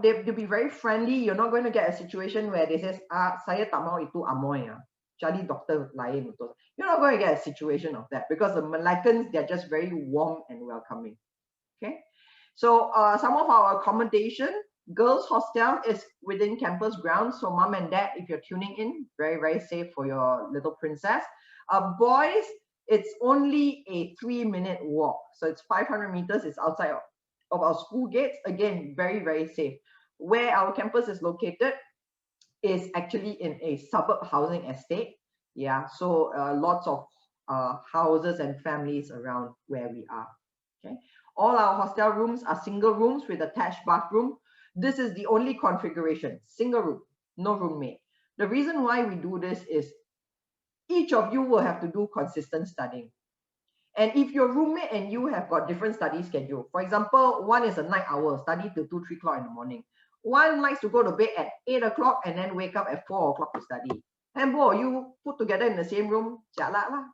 they'll be very friendly. You're not going to get a situation where they say, saya tak mau itu amoy ya, cari doktor lain untuk. You're not going to get a situation of that because the Malaccans, they're just very warm and welcoming. Okay, so some of our accommodation, girls hostel is within campus grounds. So mom and dad, if you're tuning in, very, very safe for your little princess. Boys, it's only a 3-minute walk. So it's 500 meters. It's outside of our school gates. Again, very, very safe. Where our campus is located is actually in a suburb housing estate. Yeah, so lots of houses and families around where we are. Okay, all our hostel rooms are single rooms with attached bathroom. This is the only configuration, single room, no roommate. The reason why we do this is each of you will have to do consistent studying. And if your roommate and you have got different study schedule, for example, one is a night owl, study till 2, 3 o'clock in the morning. One likes to go to bed at 8 o'clock and then wake up at 4 o'clock to study. And boy, you put together in the same room, jalat lah,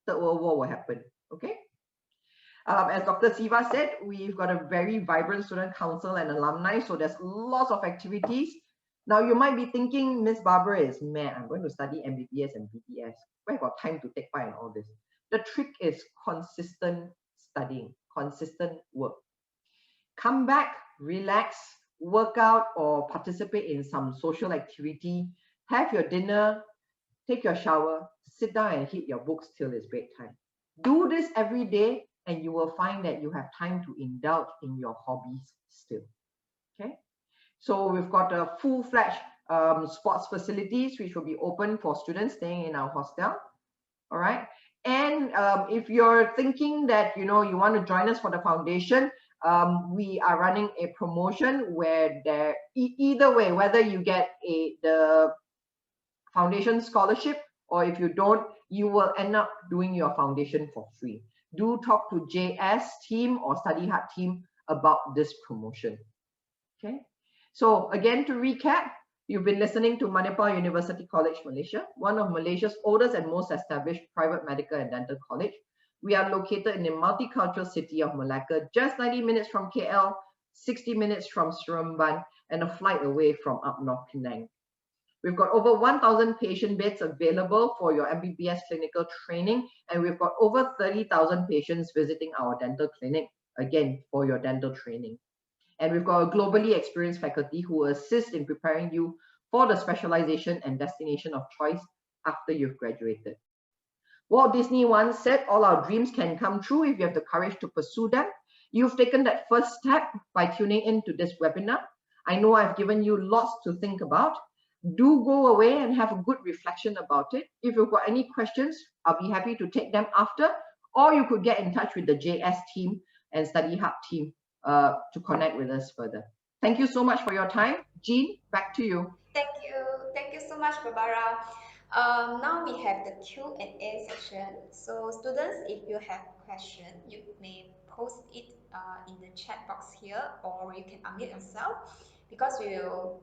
Third World War will happen, okay? As Dr. Siva said, we've got a very vibrant student council and alumni, so there's lots of activities. Now you might be thinking, Miss Barbara is mad. I'm going to study MBBS and BTS. Where I got time to take part in all this? The trick is consistent studying, consistent work. Come back, relax, work out or participate in some social activity, have your dinner, take your shower, sit down and hit your books till it's bedtime. Do this every day and you will find that you have time to indulge in your hobbies still. Okay? So we've got a full-fledged sports facilities which will be open for students staying in our hostel. All right. And if you're thinking that you want to join us for the foundation, we are running a promotion where there either way, whether you get the foundation scholarship or if you don't, you will end up doing your foundation for free. Do talk to JS team or Study Hard team about this promotion. Okay. So again, to recap, you've been listening to Manipur University College Malaysia, one of Malaysia's oldest and most established private medical and dental college. We are located in the multicultural city of Malacca, just 90 minutes from KL, 60 minutes from Seremban, and a flight away from up north Penang. We've got over 1,000 patient beds available for your MBBS clinical training, and we've got over 30,000 patients visiting our dental clinic, again, for your dental training. And we've got a globally experienced faculty who will assist in preparing you for the specialization and destination of choice after you've graduated. Walt Disney once said, all our dreams can come true if you have the courage to pursue them. You've taken that first step by tuning into this webinar. I know I've given you lots to think about. Do go away and have a good reflection about it. If you've got any questions, I'll be happy to take them after, or you could get in touch with the JS team and Study Hub team to connect with us further. Thank you so much for your time. Jean, back to you. Thank you so much, Barbara. Now we have the Q&A section. So students, if you have question, you may post it in the chat box here, or you can unmute yourself. Because we will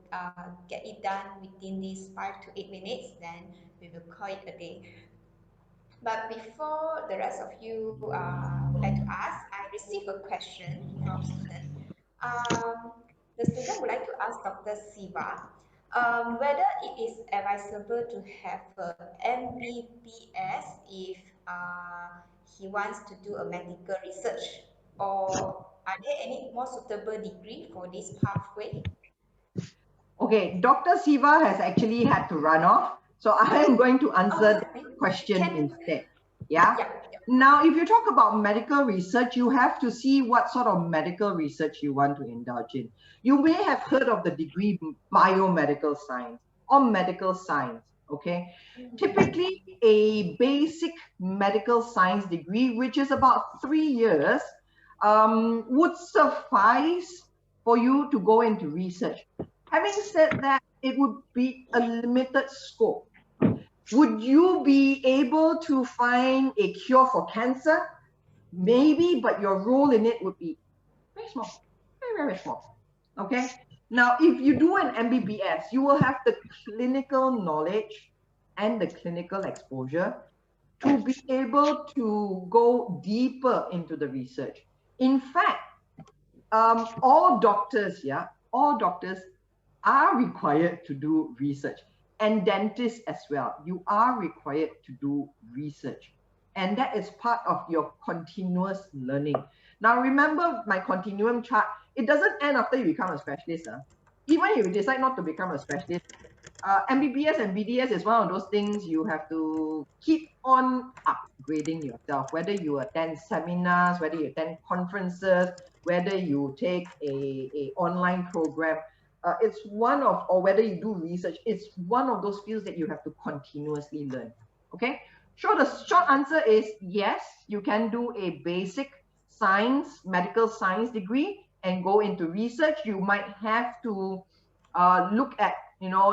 get it done within these 5 to 8 minutes, then we will call it a day. But before the rest of you would like to ask, I received a question from student. Um, the student would like to ask Dr. Siva whether it is advisable to have a MBBS if he wants to do a medical research, or are there any more suitable degree for this pathway? Okay, Dr. Siva has actually had to run off, so I am going to answer the question Can instead. Yeah. yeah, Now, if you talk about medical research, you have to see what sort of medical research you want to indulge in. You may have heard of the degree biomedical science or medical science, okay? Typically, a basic medical science degree, which is about 3 years, would suffice for you to go into research. Having said that, it would be a limited scope. Would you be able to find a cure for cancer? Maybe, but your role in it would be very small, very, very small. Okay. Now, if you do an MBBS, you will have the clinical knowledge and the clinical exposure to be able to go deeper into the research. In fact, all doctors are required to do research, and dentists as well. You are required to do research, and that is part of your continuous learning. Now, remember my continuum chart, it doesn't end after you become a specialist. Even if you decide not to become a specialist, MBBS and BDS is one of those things you have to keep on upgrading yourself, whether you attend seminars, whether you attend conferences, whether you take a online program. It's one of, or whether you do research, it's one of those fields that you have to continuously learn. Okay, so the short answer is yes, you can do a basic science, medical science degree and go into research. You might have to look at,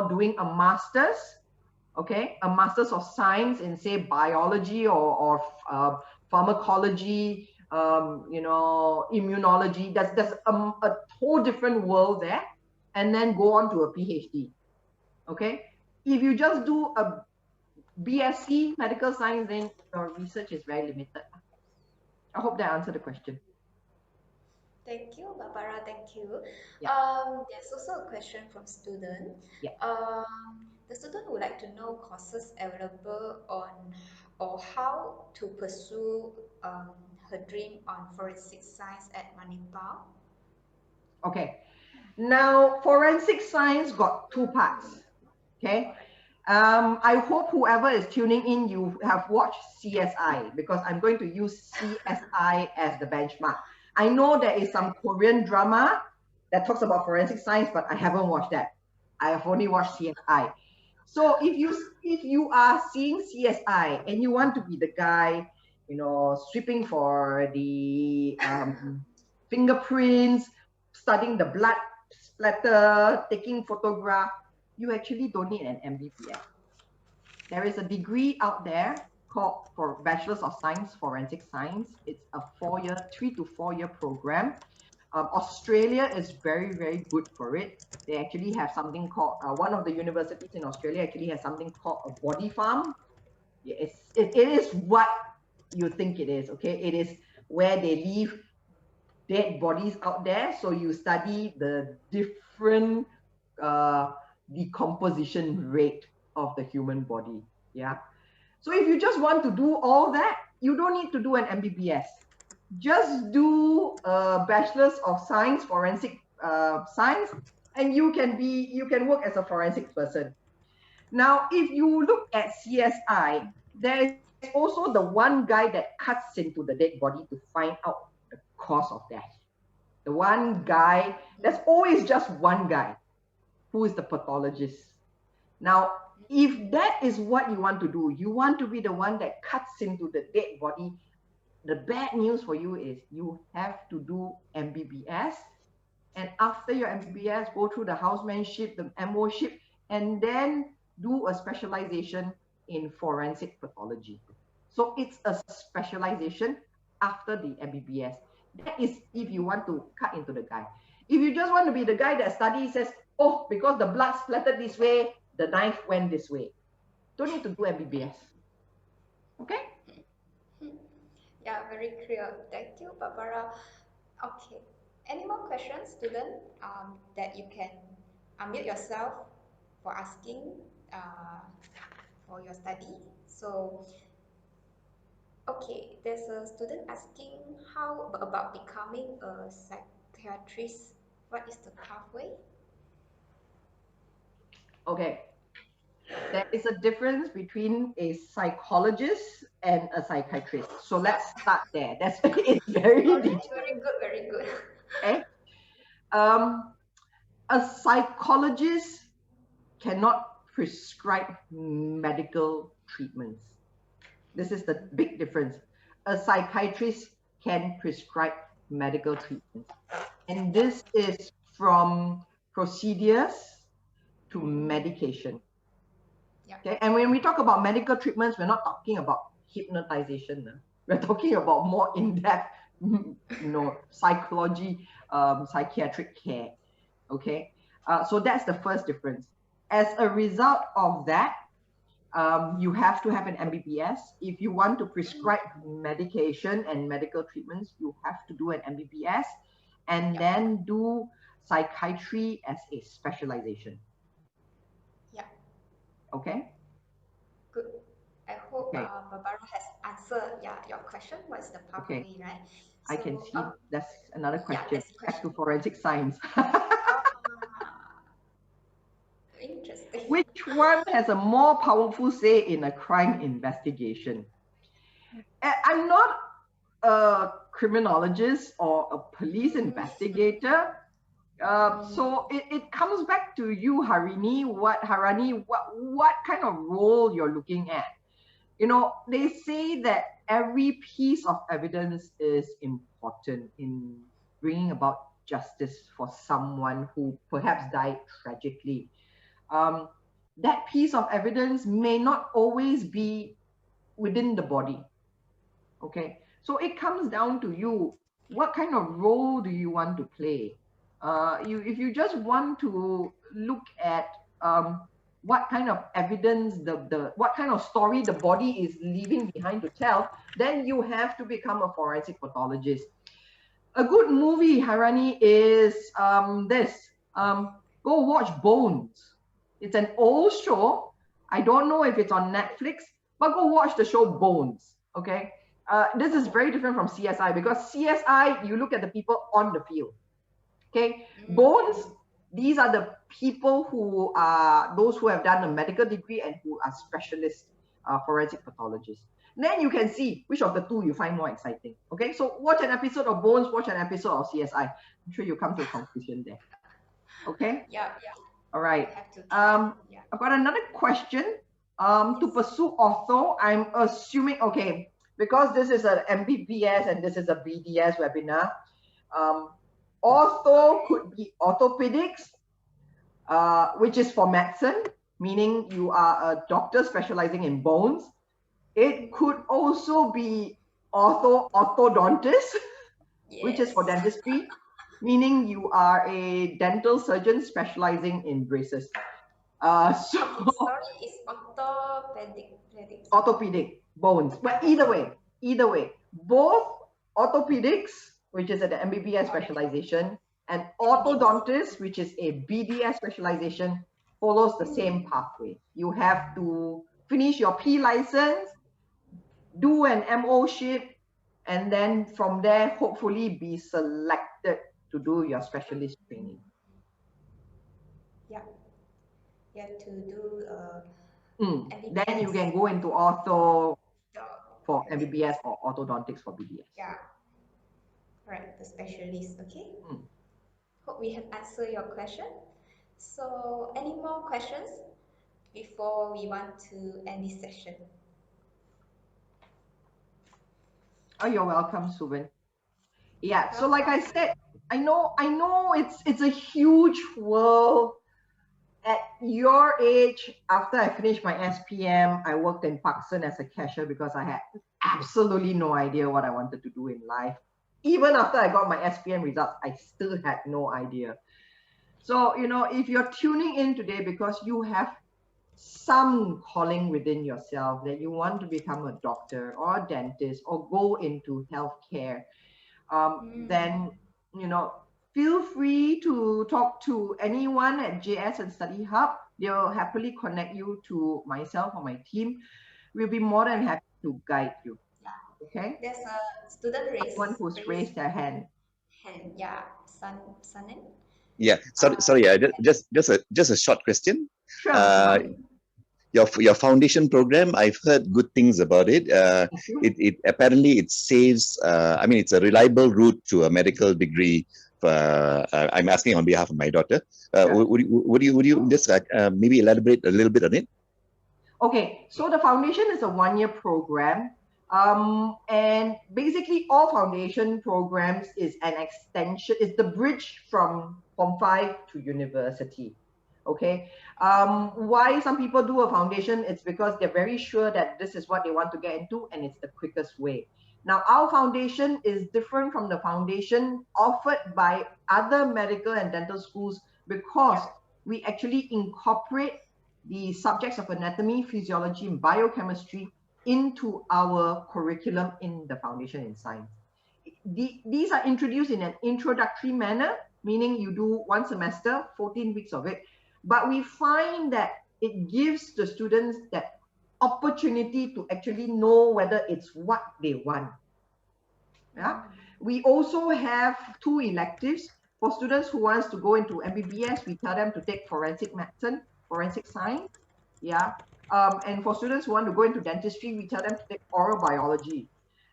doing a master's, okay, a master's of science in, say, biology or pharmacology, immunology. There's a whole different world there, and then go on to a PhD. Okay, if you just do a BSc medical science, then your research is very limited. I hope that answered the question. Thank you, Barbara. Thank you. Yeah. There's also a question from student. Yeah. The student would like to know courses available on or how to pursue her dream on forensic science at Manipur. Okay. Now, forensic science got two parts. Okay. I hope whoever is tuning in, you have watched CSI, because I'm going to use CSI as the benchmark. I know there is some Korean drama that talks about forensic science, but I haven't watched that. I have only watched CSI. So if you are seeing CSI and you want to be the guy, sweeping for the fingerprints, studying the blood splatter, taking photograph, you actually don't need an MBBS. There is a degree out there called for Bachelor's of Science, Forensic Science. It's a 3 to 4 year program. Australia is very, very good for it. They actually have something called, one of the universities in Australia actually has something called a body farm. It is what you think it is, okay? It is where they leave dead bodies out there. So you study the different decomposition rate of the human body. Yeah. So if you just want to do all that, you don't need to do an MBBS. Just do a Bachelor's of Science, Forensic Science, and you can work as a forensic person. Now, if you look at CSI, there is also the one guy that cuts into the dead body to find out the cause of death. The one guy, there's always just one guy who is the pathologist. Now, if that is what you want to do, you want to be the one that cuts into the dead body, the bad news for you is you have to do MBBS And after your MBBS, go through the housemanship, the MO-ship, and then do a specialization in forensic pathology. So it's a specialization after the MBBS. That is if you want to cut into the guy. If you just want to be the guy that studies, says, oh, because the blood splattered this way, the knife went this way. Don't need to do MBBS. Okay? Yeah, very clear. Thank you, Barbara. Okay. Any more questions, student, that you can unmute yourself for asking for your study? So, okay, there's a student asking how about becoming a psychiatrist. What is the pathway? Okay. There is a difference between a psychologist and a psychiatrist. So let's start there. That's it's very detailed. Very good, very good. Okay. A psychologist cannot prescribe medical treatments. This is the big difference. A psychiatrist can prescribe medical treatments. And this is from procedures to medication. Okay, and when we talk about medical treatments, we're not talking about hypnotization. We're talking about more in-depth, psychology, psychiatric care. Okay, so that's the first difference. As a result of that, you have to have an MBBS. If you want to prescribe medication and medical treatments, you have to do an MBBS and then do psychiatry as a specialization. Okay. Good. I hope Barbara has answered your question. What's the pathway, right? So, I can see that's another question. Back to forensic science. Interesting. Which one has a more powerful say in a crime investigation? I'm not a criminologist or a police investigator. So it comes back to you, Harani, what kind of role you're looking at. They say that every piece of evidence is important in bringing about justice for someone who perhaps died tragically. That piece of evidence may not always be within the body. Okay, so it comes down to you. What kind of role do you want to play? If you just want to look at what kind of evidence, what kind of story the body is leaving behind to tell, then you have to become a forensic pathologist. A good movie, Harani, is this. Go watch Bones. It's an old show. I don't know if it's on Netflix, but go watch the show Bones. Okay. This is very different from CSI because CSI, you look at the people on the field. Okay, Bones, these are the people who are those who have done a medical degree and who are specialists, forensic pathologists. Then you can see which of the two you find more exciting. Okay, so watch an episode of Bones, watch an episode of CSI. I'm sure you'll come to a conclusion there. Okay? Yeah. All right. I've got another question. To pursue ortho, I'm assuming, okay, because this is an MBBS and this is a BDS webinar, ortho could be orthopedics, which is for medicine, meaning you are a doctor specializing in bones. It could also be orthodontist, which is for dentistry, meaning you are a dental surgeon specializing in braces. Sorry, it's orthopedic bones. But either way, both orthopedics, which is an MBBS specialization, and orthodontist, which is a BDS specialization, follows the same pathway. You have to finish your P license, do an MO-ship, and then from there, hopefully be selected to do your specialist training. Yeah. You have to do then you can go into ortho for MBBS or orthodontics for BDS. Yeah. Right, the specialist, okay? Hope we have answered your question. So, any more questions before we want to end this session? Oh, you're welcome, Suvan. Yeah, so like I said, I know it's a huge world. At your age, after I finished my SPM, I worked in Pakistan as a cashier because I had absolutely no idea what I wanted to do in life. Even after I got my SPM results, I still had no idea. So, if you're tuning in today because you have some calling within yourself that you want to become a doctor or a dentist or go into healthcare, then feel free to talk to anyone at JS and Study Hub. They'll happily connect you to myself or my team. We'll be more than happy to guide you. Okay? There's a student Someone who's raised their hand. hand. Yeah, Sanin. Yeah, sorry. Just a short question. Sure, Mr. Martin. Your foundation program, I've heard good things about it. Thank you. It apparently it saves. I mean, it's a reliable route to a medical degree. I'm asking on behalf of my daughter. Sure. Would you just maybe elaborate a little bit on it? Okay, so the foundation is a one-year program. And basically all foundation programs is an extension, is the bridge from Form 5 to university. Okay, why some people do a foundation? It's because they're very sure that this is what they want to get into and it's the quickest way. Now, our foundation is different from the foundation offered by other medical and dental schools because we actually incorporate the subjects of anatomy, physiology, and biochemistry into our curriculum in the foundation in science. These are introduced in an introductory manner, meaning you do one semester, 14 weeks of it. But we find that it gives the students that opportunity to actually know whether it's what they want. Yeah. We also have 2 electives. For students who wants to go into MBBS, we tell them to take forensic medicine, forensic science. Yeah. And for students who want to go into dentistry, we tell them to take oral biology.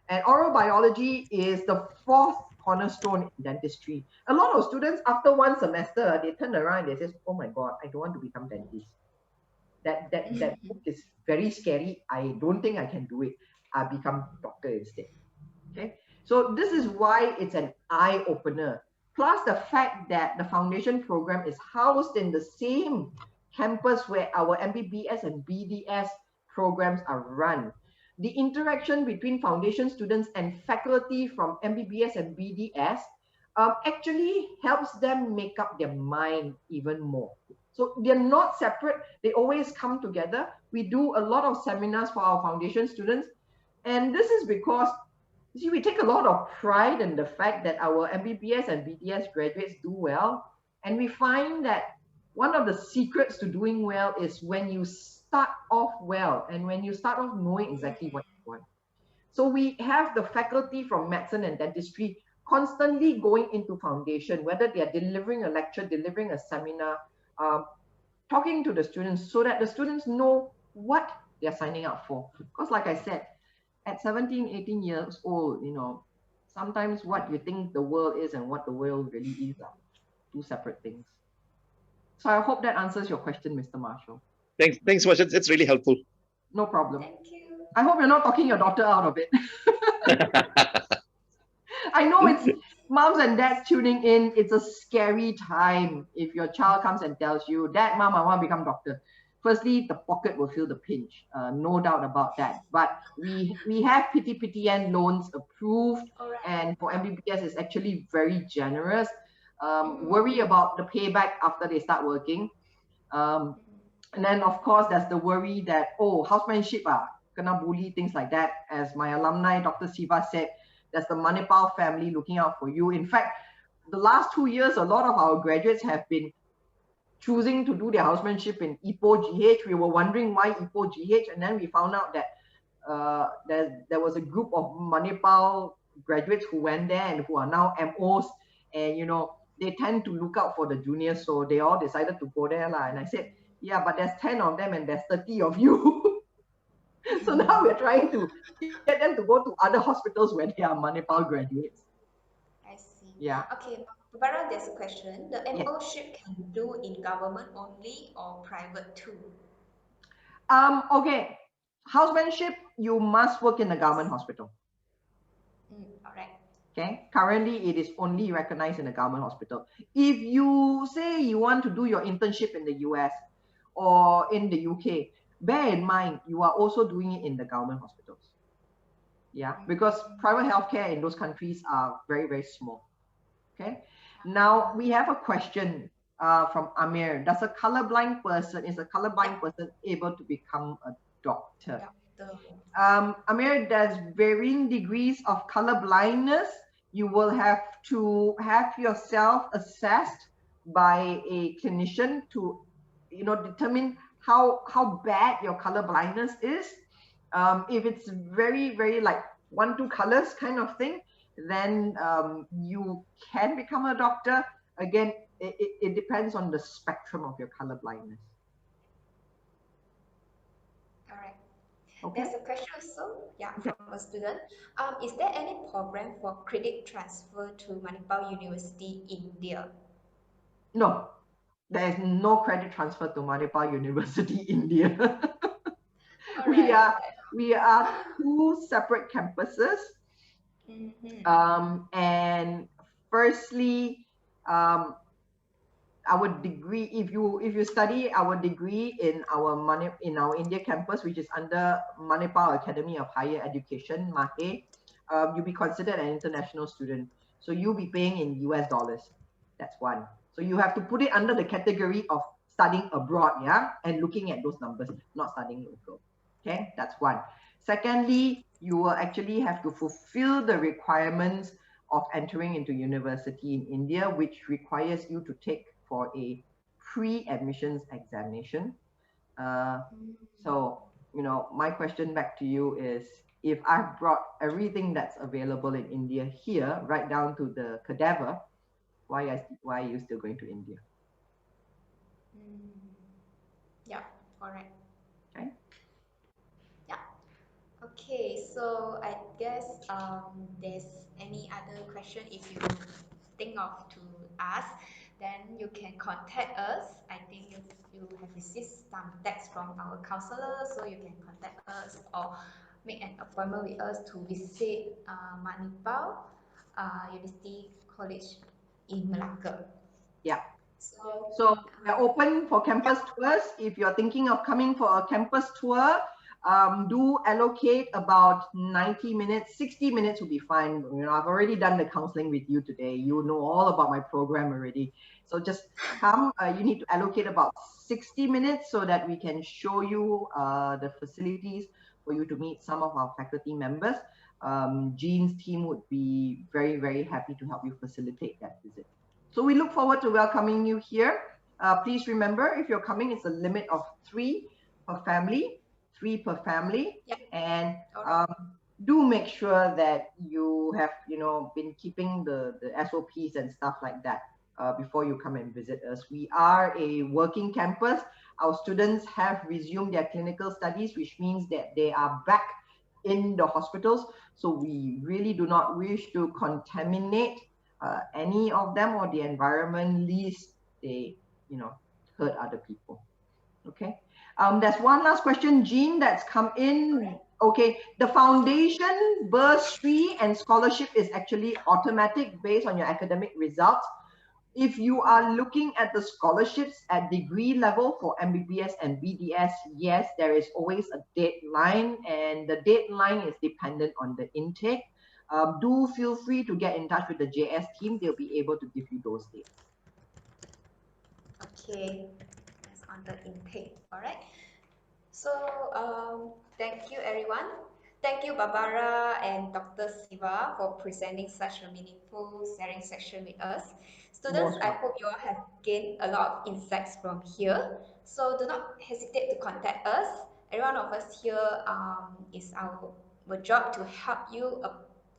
And oral biology is the 4th cornerstone in dentistry. A lot of students, after one semester, they turn around and they say, oh my God, I don't want to become dentist. That book is very scary. I don't think I can do it. I'll become doctor instead. Okay. So this is why it's an eye-opener. Plus the fact that the foundation program is housed in the same campus where our MBBS and BDS programs are run. The interaction between foundation students and faculty from MBBS and BDS actually helps them make up their mind even more. So they're not separate, they always come together. We do a lot of seminars for our foundation students. And this is because, you see, we take a lot of pride in the fact that our MBBS and BDS graduates do well. And we find that one of the secrets to doing well is when you start off well and when you start off knowing exactly what you want. So we have the faculty from medicine and dentistry constantly going into foundation, whether they are delivering a lecture, delivering a seminar, talking to the students so that the students know what they're signing up for. Because like I said, at 17, 18 years old, sometimes what you think the world is and what the world really is are 2 separate things. So I hope that answers your question, Mr. Marshall. Thanks so much. It's really helpful. No problem. Thank you. I hope you're not talking your daughter out of it. I know it's moms and dads tuning in. It's a scary time if your child comes and tells you, Dad, Mom, I want to become doctor. Firstly, the pocket will feel the pinch, no doubt about that. But we have PTPTN loans approved, and for MBBS it's actually very generous. Worry about the payback after they start working. And then of course there's the worry that, oh, housemanship, kena bully, things like that. As my alumni, Dr. Siva said, there's the Manipur family looking out for you. In fact, the last 2 years, a lot of our graduates have been choosing to do their housemanship in Ipoh GH. We were wondering why Ipoh GH, and then we found out that there was a group of Manipur graduates who went there and who are now MOs, and they tend to look out for the juniors, so they all decided to go there. And I said, yeah, but there's 10 of them and there's 30 of you. So now we're trying to get them to go to other hospitals where there are Manipur graduates. I see. Yeah. Okay, Barbara, there's a question. The MOship can do in government only or private too? Okay. Housemanship, you must work in a government hospital. All right. Okay, currently it is only recognized in a government hospital. If you say you want to do your internship in the US or in the UK, bear in mind you are also doing it in the government hospitals. Yeah, because private healthcare in those countries are very, very small. Okay, now we have a question from Amir. Is a colorblind person able to become a doctor? Amir, there's varying degrees of color blindness. You will have to have yourself assessed by a clinician to, determine how bad your color blindness is. If it's very, very like 1-2 colors kind of thing, then you can become a doctor. Again, it depends on the spectrum of your color blindness. All right. Okay. There's a question also, from a student. Is there any program for credit transfer to Manipur University, India? No, there is no credit transfer to Manipur University, India. We are 2 separate campuses. And firstly, our degree, if you study our degree in our India campus, which is under Manipur Academy of Higher Education, MAHE, you'll be considered an international student. So you'll be paying in US dollars. That's one. So you have to put it under the category of studying abroad, and looking at those numbers, not studying local. Okay, that's one. Secondly, you will actually have to fulfill the requirements of entering into university in India, which requires you to take for a pre-admissions examination. So, my question back to you is, if I've brought everything that's available in India here, right down to the cadaver, why are you still going to India? Yeah, all right. Okay. Yeah. Okay, so I guess there's any other question if you think of to ask, then you can contact us. I think you have received some text from our counselor, so you can contact us or make an appointment with us to visit Manipur University College in Malacca. Yeah. So we're open for campus tours. If you're thinking of coming for a campus tour, do allocate about 90 minutes, 60 minutes will be fine. I've already done the counseling with you today. You know all about my program already. So just come, you need to allocate about 60 minutes so that we can show you the facilities for you to meet some of our faculty members. Jean's team would be very, very happy to help you facilitate that visit. So we look forward to welcoming you here. Please remember, if you're coming, it's a limit of 3 per family, 3 per family. Yeah. And do make sure that you have, been keeping the SOPs and stuff like that before you come and visit us. We are a working campus. Our students have resumed their clinical studies, which means that they are back in the hospitals. So we really do not wish to contaminate any of them or the environment, least they, hurt other people. Okay. There's one last question, Jean, that's come in. Okay, the foundation, bursary, and scholarship is actually automatic based on your academic results. If you are looking at the scholarships at degree level for MBBS and BDS, yes, there is always a deadline, and the deadline is dependent on the intake. Do feel free to get in touch with the JS team. They'll be able to give you those dates. Okay, that's on the intake. All right. So thank you, everyone. Thank you, Barbara and Dr. Siva, for presenting such a meaningful sharing session with us. Students, I hope you all have gained a lot of insights from here. So do not hesitate to contact us. Every one of us here is our job to help you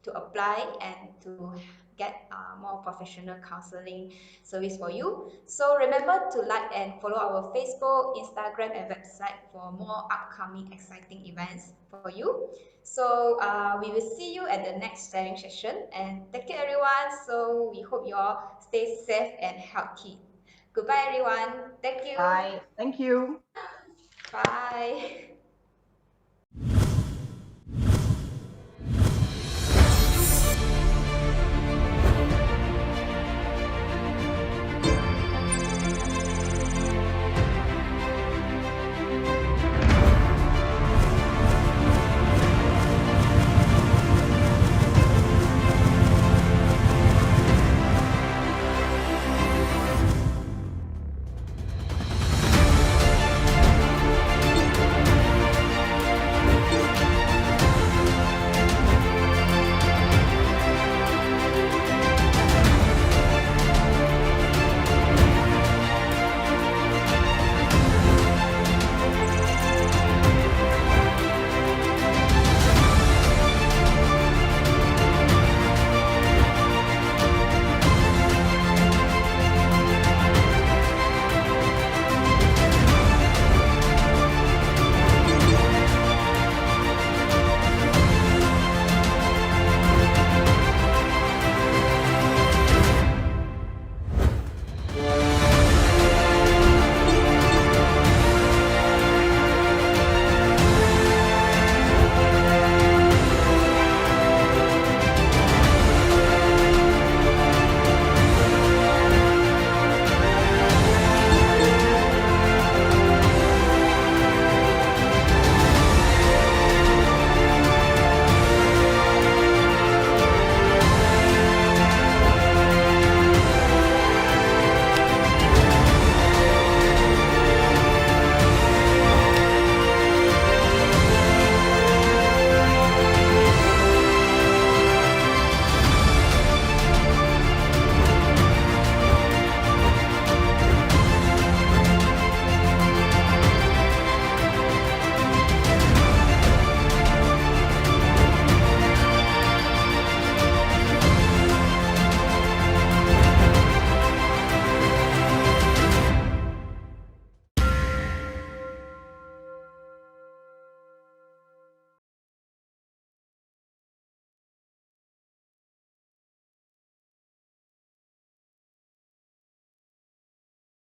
to apply and to get more professional counseling service for you. So remember to like and follow our Facebook, Instagram, and website for more upcoming exciting events for you. So we will see you at the next sharing session, and thank you everyone. So we hope you all stay safe and healthy. Goodbye everyone. Thank you. Bye. Thank you. Bye.